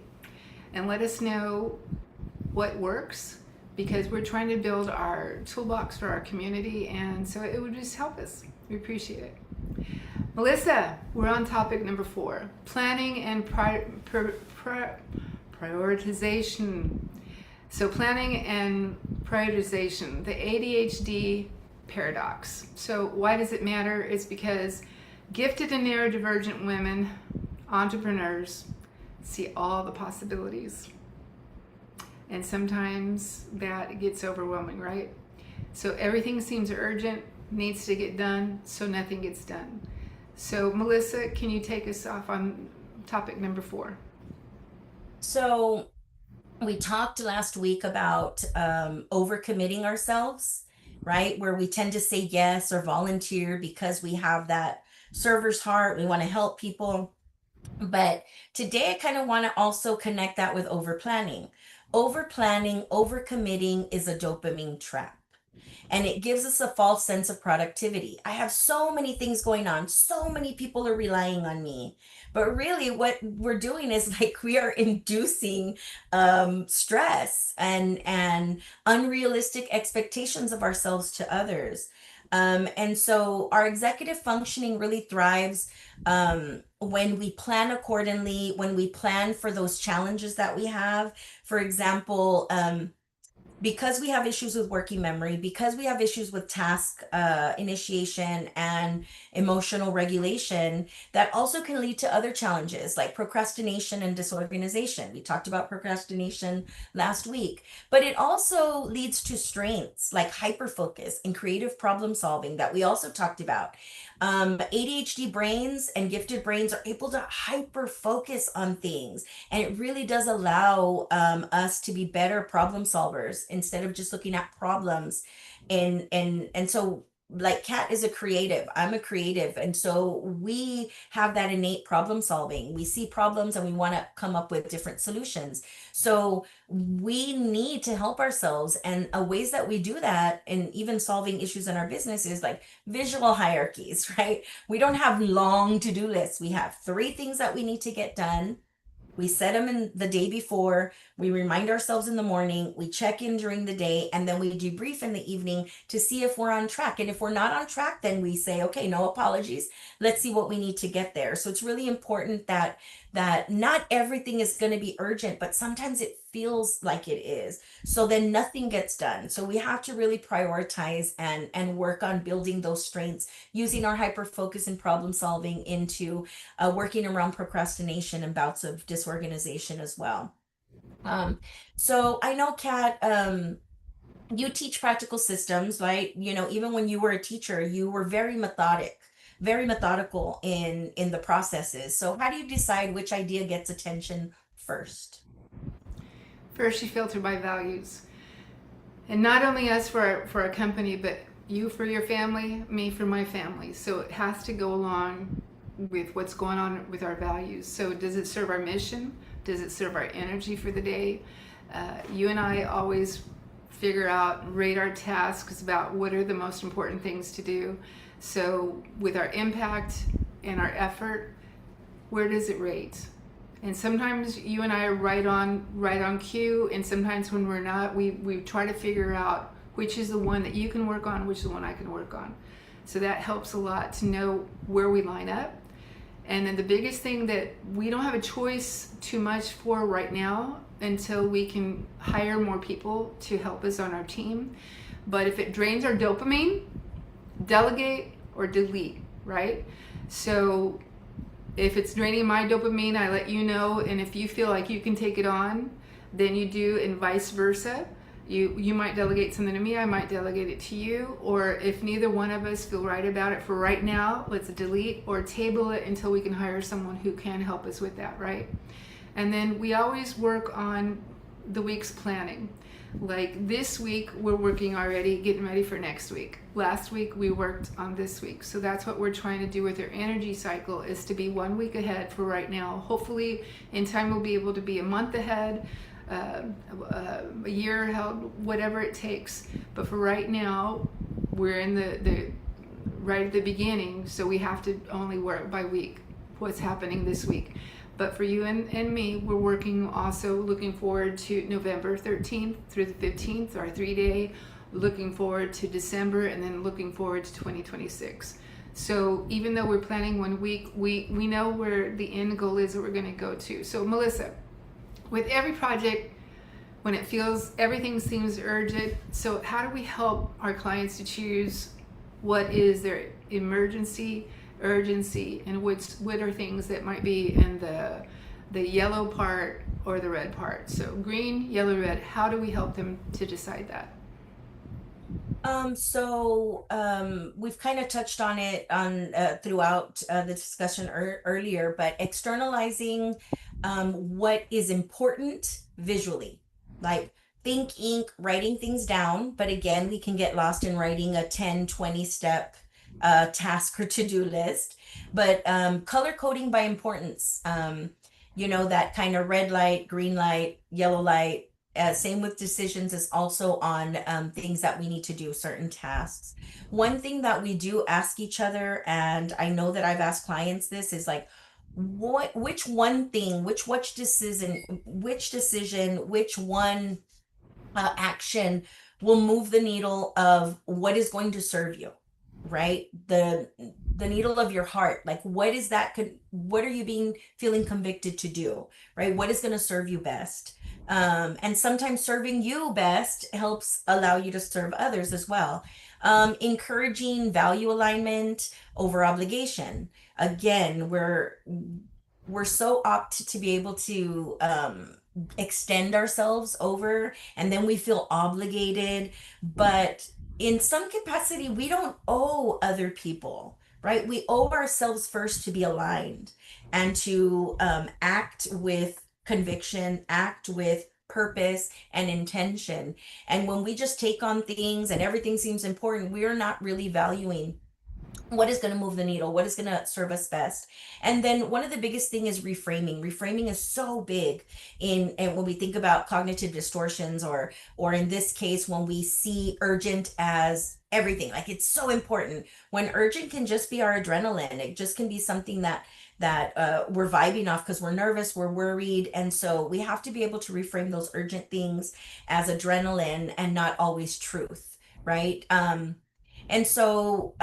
and let us know what works, because we're trying to build our toolbox for our community, and so it would just help us. We appreciate it. Melissa, we're on topic number 4, planning and prioritization. So planning and prioritization, the ADHD paradox. So why does it matter? It's because gifted and neurodivergent women, entrepreneurs, see all the possibilities. And sometimes that gets overwhelming, right? So everything seems urgent, needs to get done, so nothing gets done. So Melissa, can you take us off on topic number 4? So we talked last week about overcommitting ourselves, right? Where we tend to say yes or volunteer because we have that server's heart. We want to help people. But today I kind of want to also connect that with over planning. Over planning, over committing is a dopamine trap. And it gives us a false sense of productivity. I have so many things going on. So many people are relying on me. But really, what we're doing is like we are inducing stress and unrealistic expectations of ourselves to others. And so our executive functioning really thrives when we plan accordingly, when we plan for those challenges that we have. For example, because we have issues with working memory, because we have issues with task initiation and emotional regulation, that also can lead to other challenges like procrastination and disorganization. We talked about procrastination last week, but it also leads to strengths like hyperfocus and creative problem solving that we also talked about. ADHD brains and gifted brains are able to hyper focus on things, and it really does allow us to be better problem solvers instead of just looking at problems. And so like Kat is a creative, I'm a creative, and so we have that innate problem solving. We see problems and we want to come up with different solutions. So we need to help ourselves, and ways that we do that and even solving issues in our business is like visual hierarchies, right? We don't have long to-do lists. We have 3 things that we need to get done. We set them in the day before, we remind ourselves in the morning, we check in during the day, and then we debrief in the evening to see if we're on track. And if we're not on track, then we say, okay, no apologies. Let's see what we need to get there. So it's really important that not everything is going to be urgent, but sometimes it feels like it is. So then nothing gets done. So we have to really prioritize and work on building those strengths, using our hyper focus and problem solving into working around procrastination and bouts of disorganization as well. Um, so I know, Kat, you teach practical systems, right? You know, even when you were a teacher, you were very methodical in the processes. So how do you decide which idea gets attention first? First, you filter by values. And not only us for our company, but you for your family, me for my family. So it has to go along with what's going on with our values. So does it serve our mission? Does it serve our energy for the day? You and I always figure out, rate our tasks about what are the most important things to do. So with our impact and our effort, where does it rate? And sometimes you and I are right on cue, and sometimes when we're not, we try to figure out which is the one that you can work on, which is the one I can work on. So that helps a lot to know where we line up. And then the biggest thing that we don't have a choice too much for right now until we can hire more people to help us on our team. But if it drains our dopamine, delegate or delete, right? So if it's draining my dopamine, I let you know, and if you feel like you can take it on, then you do, and vice versa. You might delegate something to me, I might delegate it to you, or if neither one of us feel right about it for right now, let's delete or table it until we can hire someone who can help us with that, right? And then we always work on the week's planning. Like this week, we're working already, getting ready for next week. Last week, we worked on this week. So that's what we're trying to do with our energy cycle, is to be 1 week ahead for right now. Hopefully, in time, we'll be able to be a month ahead, a year ahead, whatever it takes. But for right now, we're in the right at the beginning, so we have to only work by week, what's happening this week. But for you and me, we're working also, looking forward to November 13th through the 15th, our 3-day, looking forward to December, and then looking forward to 2026. So even though we're planning 1 week, we know where the end goal is that we're going to go to. So Melissa, with every project, when it feels everything seems urgent. So how do we help our clients to choose what is their emergency, urgency, and what are things that might be in the yellow part or the red part? So green, yellow, red. How do we help them to decide that? We've kind of touched on it on throughout the discussion earlier, but externalizing what is important visually, like think ink, writing things down. But again, we can get lost in writing a 10, 20 step task or to-do list. But color coding by importance, that kind of red light, green light, yellow light. Same with decisions is also on things that we need to do, certain tasks. One thing that we do ask each other, and I know that I've asked clients this, is like, which one thing, which one action will move the needle of what is going to serve you, right? The needle of your heart, like what is that, what are you being feeling convicted to do, right? What is going to serve you best? And sometimes serving you best helps allow you to serve others as well. Encouraging value alignment over obligation. Again, we're so apt to be able to extend ourselves over, and then we feel obligated. But in some capacity, we don't owe other people, right? We owe ourselves first to be aligned and to act with conviction, act with purpose and intention. And when we just take on things and everything seems important, we are not really valuing what is going to move the needle, what is going to serve us best. And then one of the biggest thing is reframing is so big in, and when we think about cognitive distortions, or in this case when we see urgent as everything, like it's so important, when urgent can just be our adrenaline. It just can be something that we're vibing off because we're nervous, we're worried. And so we have to be able to reframe those urgent things as adrenaline and not always truth, right? And so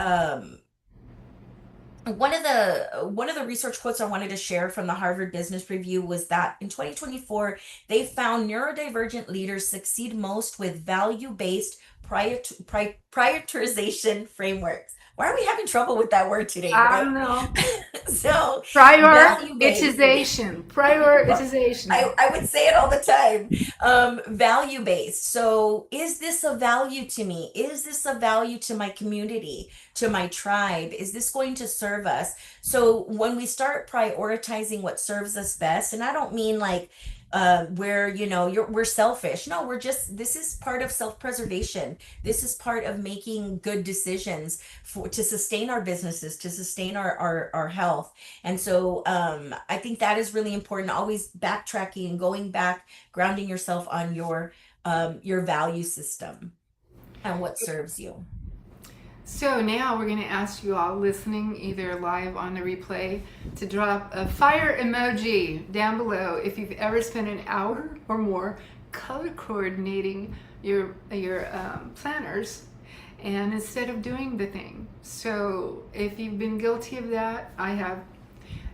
one of the research quotes I wanted to share from the Harvard Business Review was that in 2024 they found neurodivergent leaders succeed most with value-based prioritization frameworks. Why are we having trouble with that word today, I right? don't know. So value-based. Prioritization. Prioritization. I would say it all the time. Value based. So, is this a value to me? Is this a value to my community, to my tribe? Is this going to serve us? So, when we start prioritizing what serves us best, and I don't mean like where we're selfish. No, this is part of self-preservation. This is part of making good decisions to sustain our businesses, to sustain our health. And so I think that is really important. Always backtracking, going back, grounding yourself on your value system and what serves you. So now we're going to ask you all listening, either live on the replay, to drop a fire emoji down below if you've ever spent an hour or more color coordinating your planners, and instead of doing the thing. So if you've been guilty of that, I have.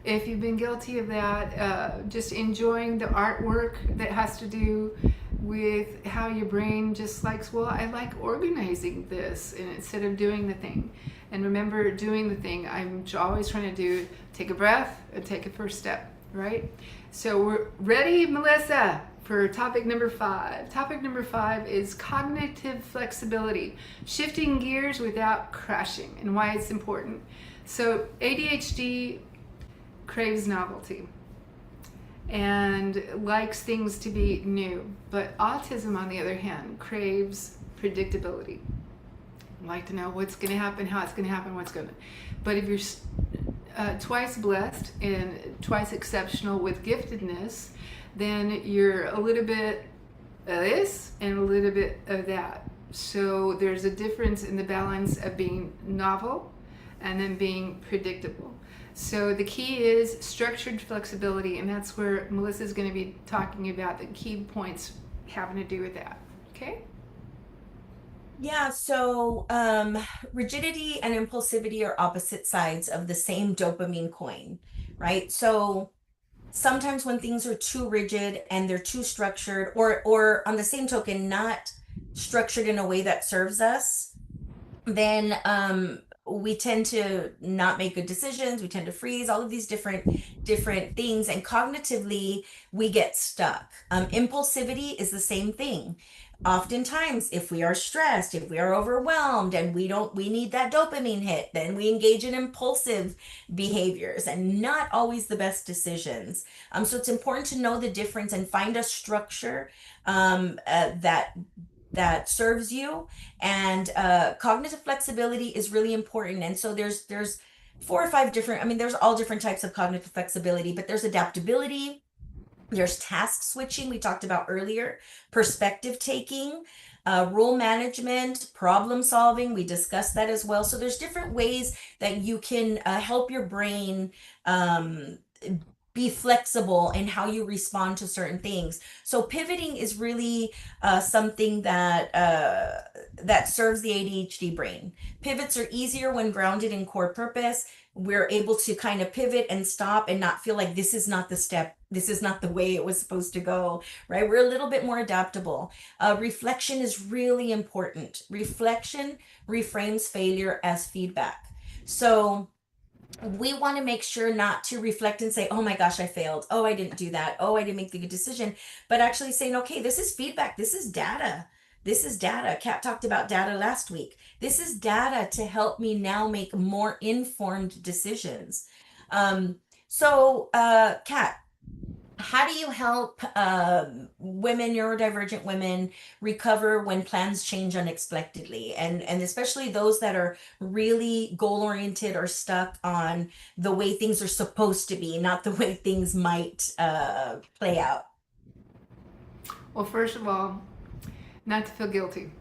If you've been guilty of that, just enjoying the artwork that has to do with how your brain just likes, well, I like organizing this, and instead of doing the thing. And remember, doing the thing, I'm always trying to do, take a breath and take a first step, right? So we're ready, Melissa, for topic number 5. Topic number 5 is cognitive flexibility, shifting gears without crashing, and why it's important. So ADHD craves novelty and likes things to be new, but autism, on the other hand, craves predictability. Like to know what's going to happen, how it's going to happen, what's going to. But if you're twice blessed and twice exceptional with giftedness, then you're a little bit of this and a little bit of that. So there's a difference in the balance of being novel and then being predictable. So the key is structured flexibility, and that's where Melissa's going to be talking about the key points having to do with that. Okay? Yeah, so rigidity and impulsivity are opposite sides of the same dopamine coin, right? So sometimes when things are too rigid and they're too structured, or on the same token, not structured in a way that serves us, then we tend to not make good decisions. We tend to freeze, all of these different things, and cognitively we get stuck. Impulsivity is the same thing. Oftentimes, if we are stressed, if we are overwhelmed, and we need that dopamine hit, then we engage in impulsive behaviors and not always the best decisions. So it's important to know the difference and find a structure that serves you. And cognitive flexibility is really important. And so there's 4 or 5 different, I mean, there's all different types of cognitive flexibility, but there's adaptability, there's task switching, we talked about earlier, perspective taking, rule management, problem solving, we discussed that as well. So there's different ways that you can help your brain be flexible in how you respond to certain things. So pivoting is really something that serves the ADHD brain. Pivots are easier when grounded in core purpose. We're able to kind of pivot and stop and not feel like this is not the step, this is not the way it was supposed to go, right? We're a little bit more adaptable. Reflection is really important. Reflection reframes failure as feedback. So we want to make sure not to reflect and say, oh my gosh, I failed. Oh, I didn't do that. Oh, I didn't make the good decision. But actually saying, okay, this is feedback. This is data. This is data. Kat talked about data last week. This is data to help me now make more informed decisions. Kat, how do you help women, neurodivergent women, recover when plans change unexpectedly, and especially those that are really goal oriented or stuck on the way things are supposed to be, not the way things might play out? Well, first of all, not to feel guilty.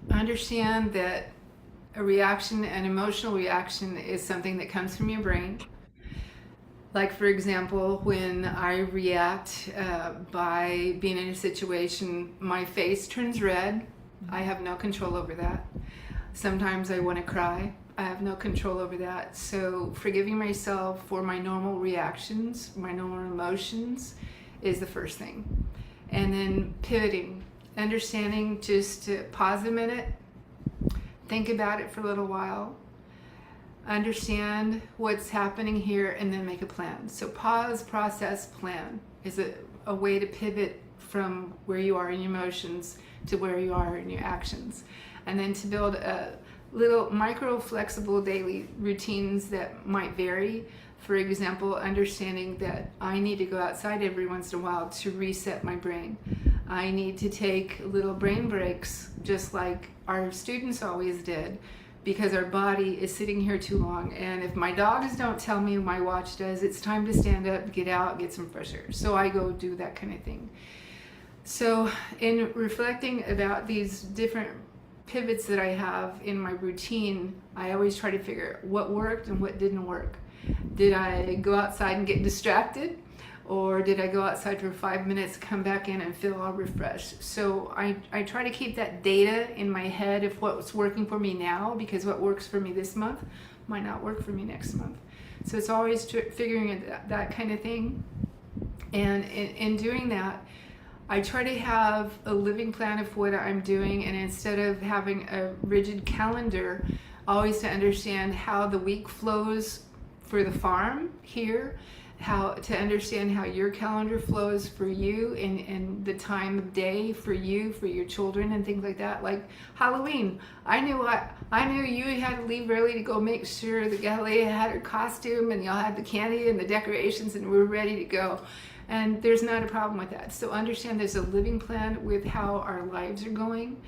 Understand that a reaction, an emotional reaction, is something that comes from your brain. Like, for example, when I react by being in a situation, my face turns red. I have no control over that. Sometimes I want to cry. I have no control over that. So forgiving myself for my normal reactions, my normal emotions, is the first thing. And then pivoting, understanding just to pause a minute, think about it for a little while, understand what's happening here, and then make a plan. So pause, process, plan is a way to pivot from where you are in your emotions to where you are in your actions. And then to build a little micro flexible daily routines that might vary. For example, understanding that I need to go outside every once in a while to reset my brain. I need to take little brain breaks, just like our students always did, because our body is sitting here too long. And if my dogs don't tell me, my watch does, it's time to stand up, get out, get some fresh air. So I go do that kind of thing. So in reflecting about these different pivots that I have in my routine, I always try to figure what worked and what didn't work. Did I go outside and get distracted? Or did I go outside for 5 minutes, come back in and feel all refreshed? So I try to keep that data in my head of what's working for me now, because what works for me this month might not work for me next month. So it's always figuring that kind of thing. And in doing that, I try to have a living plan of what I'm doing, and instead of having a rigid calendar, always to understand how the week flows for the farm here, how to understand how your calendar flows for you, and the time of day for you, for your children, and things like that. Like Halloween, I knew you had to leave early to go make sure that Galilea had her costume and y'all had the candy and the decorations and we're ready to go. And there's not a problem with that. So understand there's a living plan with how our lives are going,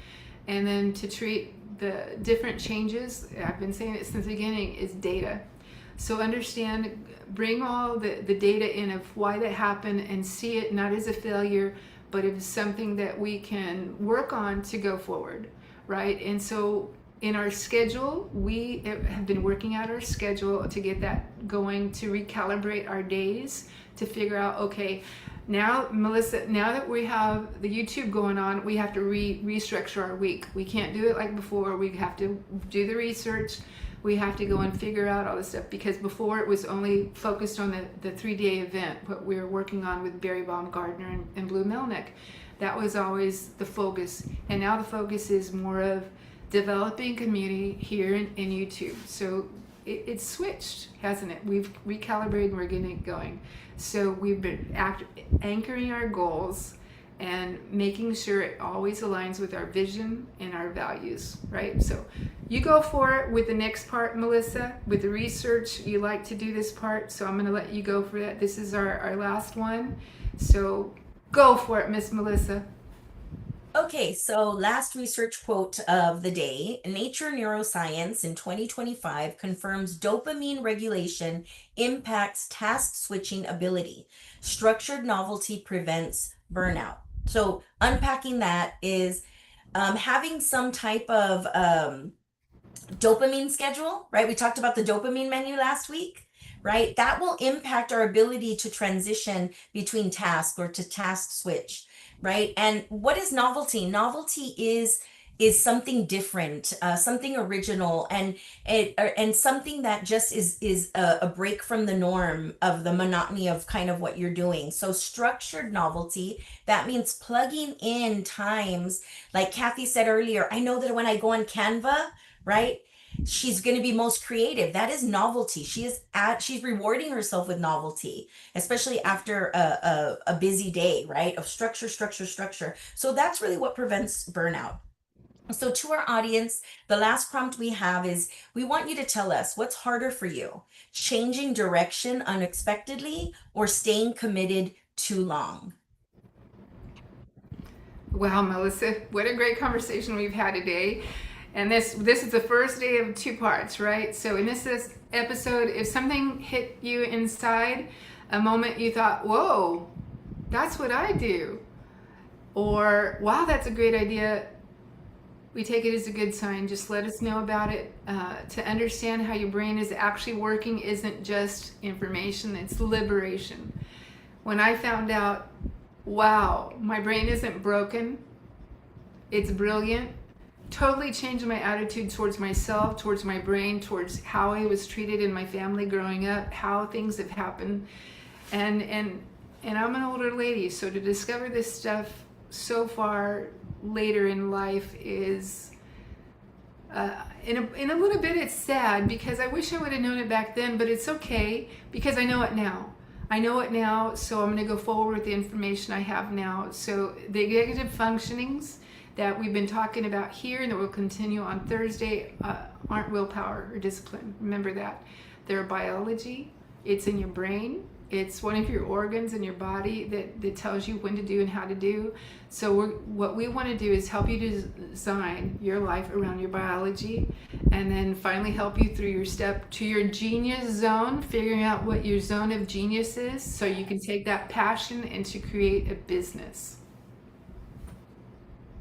and then to treat the different changes, I've been saying it since the beginning, is data. So understand, bring all the data in of why that happened, and see it not as a failure, but as something that we can work on to go forward, right? And so in our schedule, we have been working out our schedule to get that going, to recalibrate our days, to figure out, okay, now, Melissa, now that we have the YouTube going on, we have to restructure our week. We can't do it like before. We have to do the research, We have to go and figure out all this stuff, because before it was only focused on the 3-day event, what we were working on with Barry Baumgartner and Blue Melnick. That was always the focus. And now the focus is more of developing community here in YouTube. So it's switched, hasn't it? We've recalibrated and we're getting it going. So we've been anchoring our goals and making sure it always aligns with our vision and our values, right? So you go for it with the next part, Melissa. With the research, you like to do this part, so I'm gonna let you go for that. This is our last one. So go for it, Miss Melissa. Okay, so last research quote of the day: Nature Neuroscience in 2025 confirms dopamine regulation impacts task switching ability. Structured novelty prevents burnout. So unpacking that is having some type of dopamine schedule, right? We talked about the dopamine menu last week, right? That will impact our ability to transition between tasks or to task switch, right? And what is novelty? Novelty is something different, something original, and something that just is a break from the norm of the monotony of kind of what you're doing. So structured novelty, that means plugging in times, like Kathy said earlier. I know that when I go on Canva, right, she's going to be most creative. That is novelty. She's rewarding herself with novelty, especially after a busy day, right, of structure, structure, structure. So that's really what prevents burnout. So to our audience, the last prompt we have is, we want you to tell us what's harder for you: changing direction unexpectedly or staying committed too long. Wow, Melissa, what a great conversation we've had today. And this is the first day of 2 parts, right? So in this episode, if something hit you inside, a moment you thought, whoa, that's what I do, or wow, that's a great idea, we take it as a good sign. Just let us know about it. To understand how your brain is actually working isn't just information, it's liberation. When I found out, wow, my brain isn't broken, it's brilliant, totally changed my attitude towards myself, towards my brain, towards how I was treated in my family growing up, how things have happened. And I'm an older lady, so to discover this stuff so far later in life is in a little bit, it's sad, because I wish I would have known it back then, but it's okay because I know it now. I know it now, so I'm going to go forward with the information I have now. So the executive functionings that we've been talking about here and that will continue on Thursday aren't willpower or discipline. Remember that. They're biology. It's in your brain. It's one of your organs in your body that tells you when to do and how to do. So what we want to do is help you to design your life around your biology, and then finally help you through your step to your genius zone, figuring out what your zone of genius is, so you can take that passion and to create a business.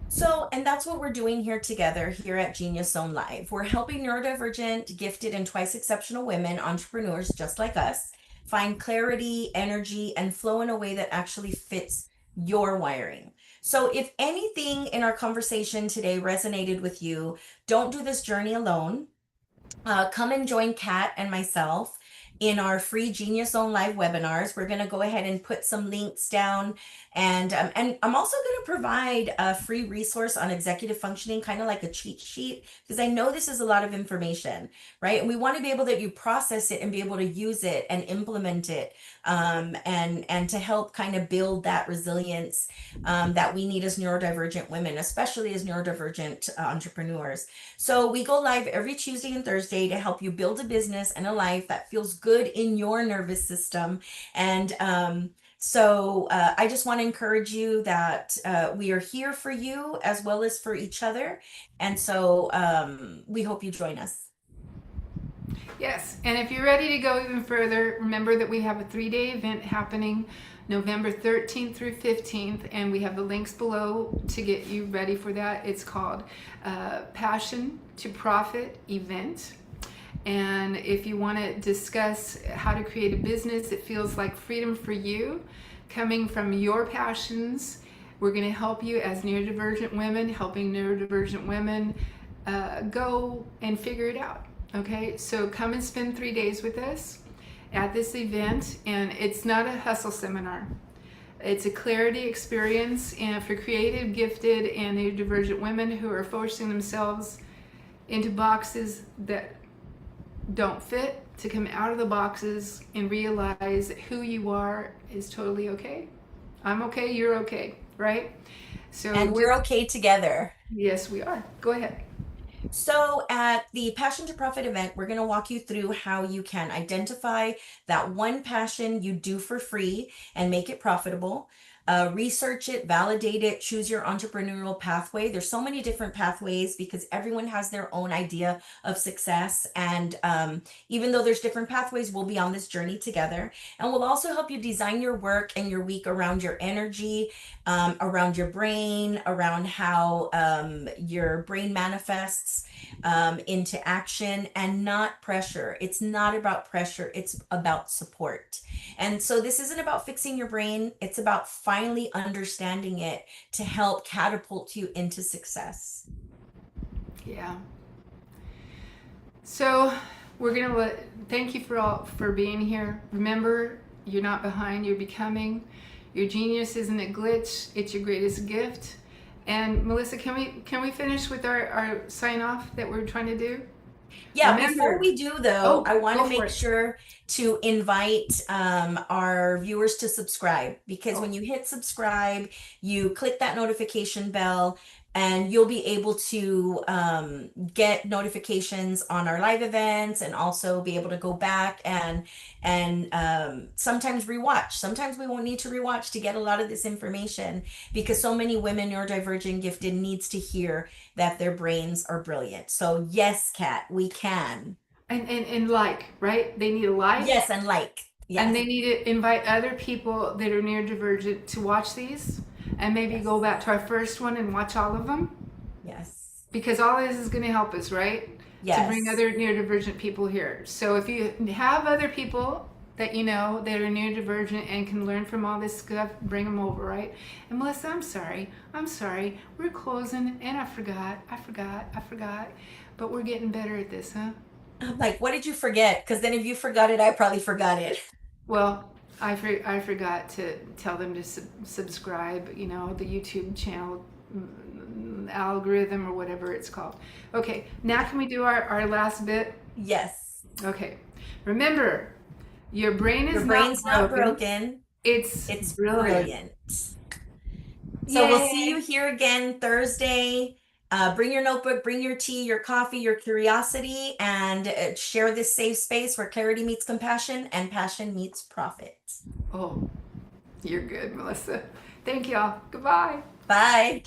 So, and that's what we're doing here together here at Genius Zone Live. We're helping neurodivergent, gifted, and twice exceptional women, entrepreneurs just like us, find clarity, energy, and flow in a way that actually fits your wiring. So if anything in our conversation today resonated with you, don't do this journey alone. Come and join Kat and myself in our free Genius Zone Live webinars. We're going to go ahead and put some links down, and I'm also going to provide a free resource on executive functioning, kind of like a cheat sheet, because I know this is a lot of information, right? And we want to be able to process it and be able to use it and implement it, and to help kind of build that resilience that we need as neurodivergent women, especially as neurodivergent entrepreneurs. So we go live every Tuesday and Thursday to help you build a business and a life that feels good in your nervous system. And so I just want to encourage you that we are here for you as well as for each other. And so we hope you join us. Yes, and if you're ready to go even further, remember that we have a 3-day event happening November 13th through 15th, and we have the links below to get you ready for that. It's called Passion to Profit Event. And if you want to discuss how to create a business that feels like freedom for you, coming from your passions, we're going to help you as neurodivergent women, helping neurodivergent women go and figure it out. Okay, so come and spend 3 days with us at this event, and it's not a hustle seminar. It's a clarity experience and for creative, gifted, and neurodivergent women who are forcing themselves into boxes that don't fit, to come out of the boxes and realize that who you are is totally okay. I'm okay, you're okay, right? So, And we're okay together. yes, we are. Go ahead. So, at the Passion to Profit event, we're going to walk you through how you can identify that one passion you do for free and make it profitable. Research it, validate it, choose your entrepreneurial pathway. There's so many different pathways because everyone has their own idea of success. And even though there's different pathways, we'll be on this journey together. And we'll also help you design your work and your week around your energy, around your brain, around how your brain manifests into action, and not pressure. It's not about pressure, it's about support. And so this isn't about fixing your brain, it's about finally understanding it to help catapult you into success. Yeah. So we're gonna thank you for being here. Remember, you're not behind, you're becoming. Your genius isn't a glitch, it's your greatest gift. And Melissa, can we finish with our sign off that we're trying to do? Yeah, before Remember, we do though, oh, I want go to for make it. sure to invite our viewers to subscribe, because Oh, when you hit subscribe, you click that notification bell and you'll be able to get notifications on our live events, and also be able to go back and sometimes rewatch. Sometimes we won't need to rewatch to get a lot of this information, because so many women neurodivergent gifted needs to hear that their brains are brilliant. So yes, Kat, we can. and like, right? They need a like, Yes, and like. and Yes. they need to invite other people that are neurodivergent to watch these, and maybe Yes. go back to our first one and watch all of them. Yes. Because all this is going to help us, right? To bring Yes. other neurodivergent people here. So if you have other people that you know that are neurodivergent and can learn from all this stuff, bring them over, right? And Melissa, I'm sorry, we're closing, and I forgot, but we're getting better at this, huh? I'm like, what did you forget? Because then if you forgot it, I probably forgot it. Well, I forgot to tell them to subscribe, the YouTube channel algorithm or whatever it's called. Okay, now can we do our last bit? Yes. Okay, remember, your brain Your is not brain's not broken, broken. it's It's brilliant. brilliant. So we'll see you Yay! here again Thursday. Bring your notebook, bring your tea, your coffee, your curiosity, and share this safe space where clarity meets compassion and passion meets profit. Oh, you're good, Melissa. Thank y'all. Goodbye. Bye.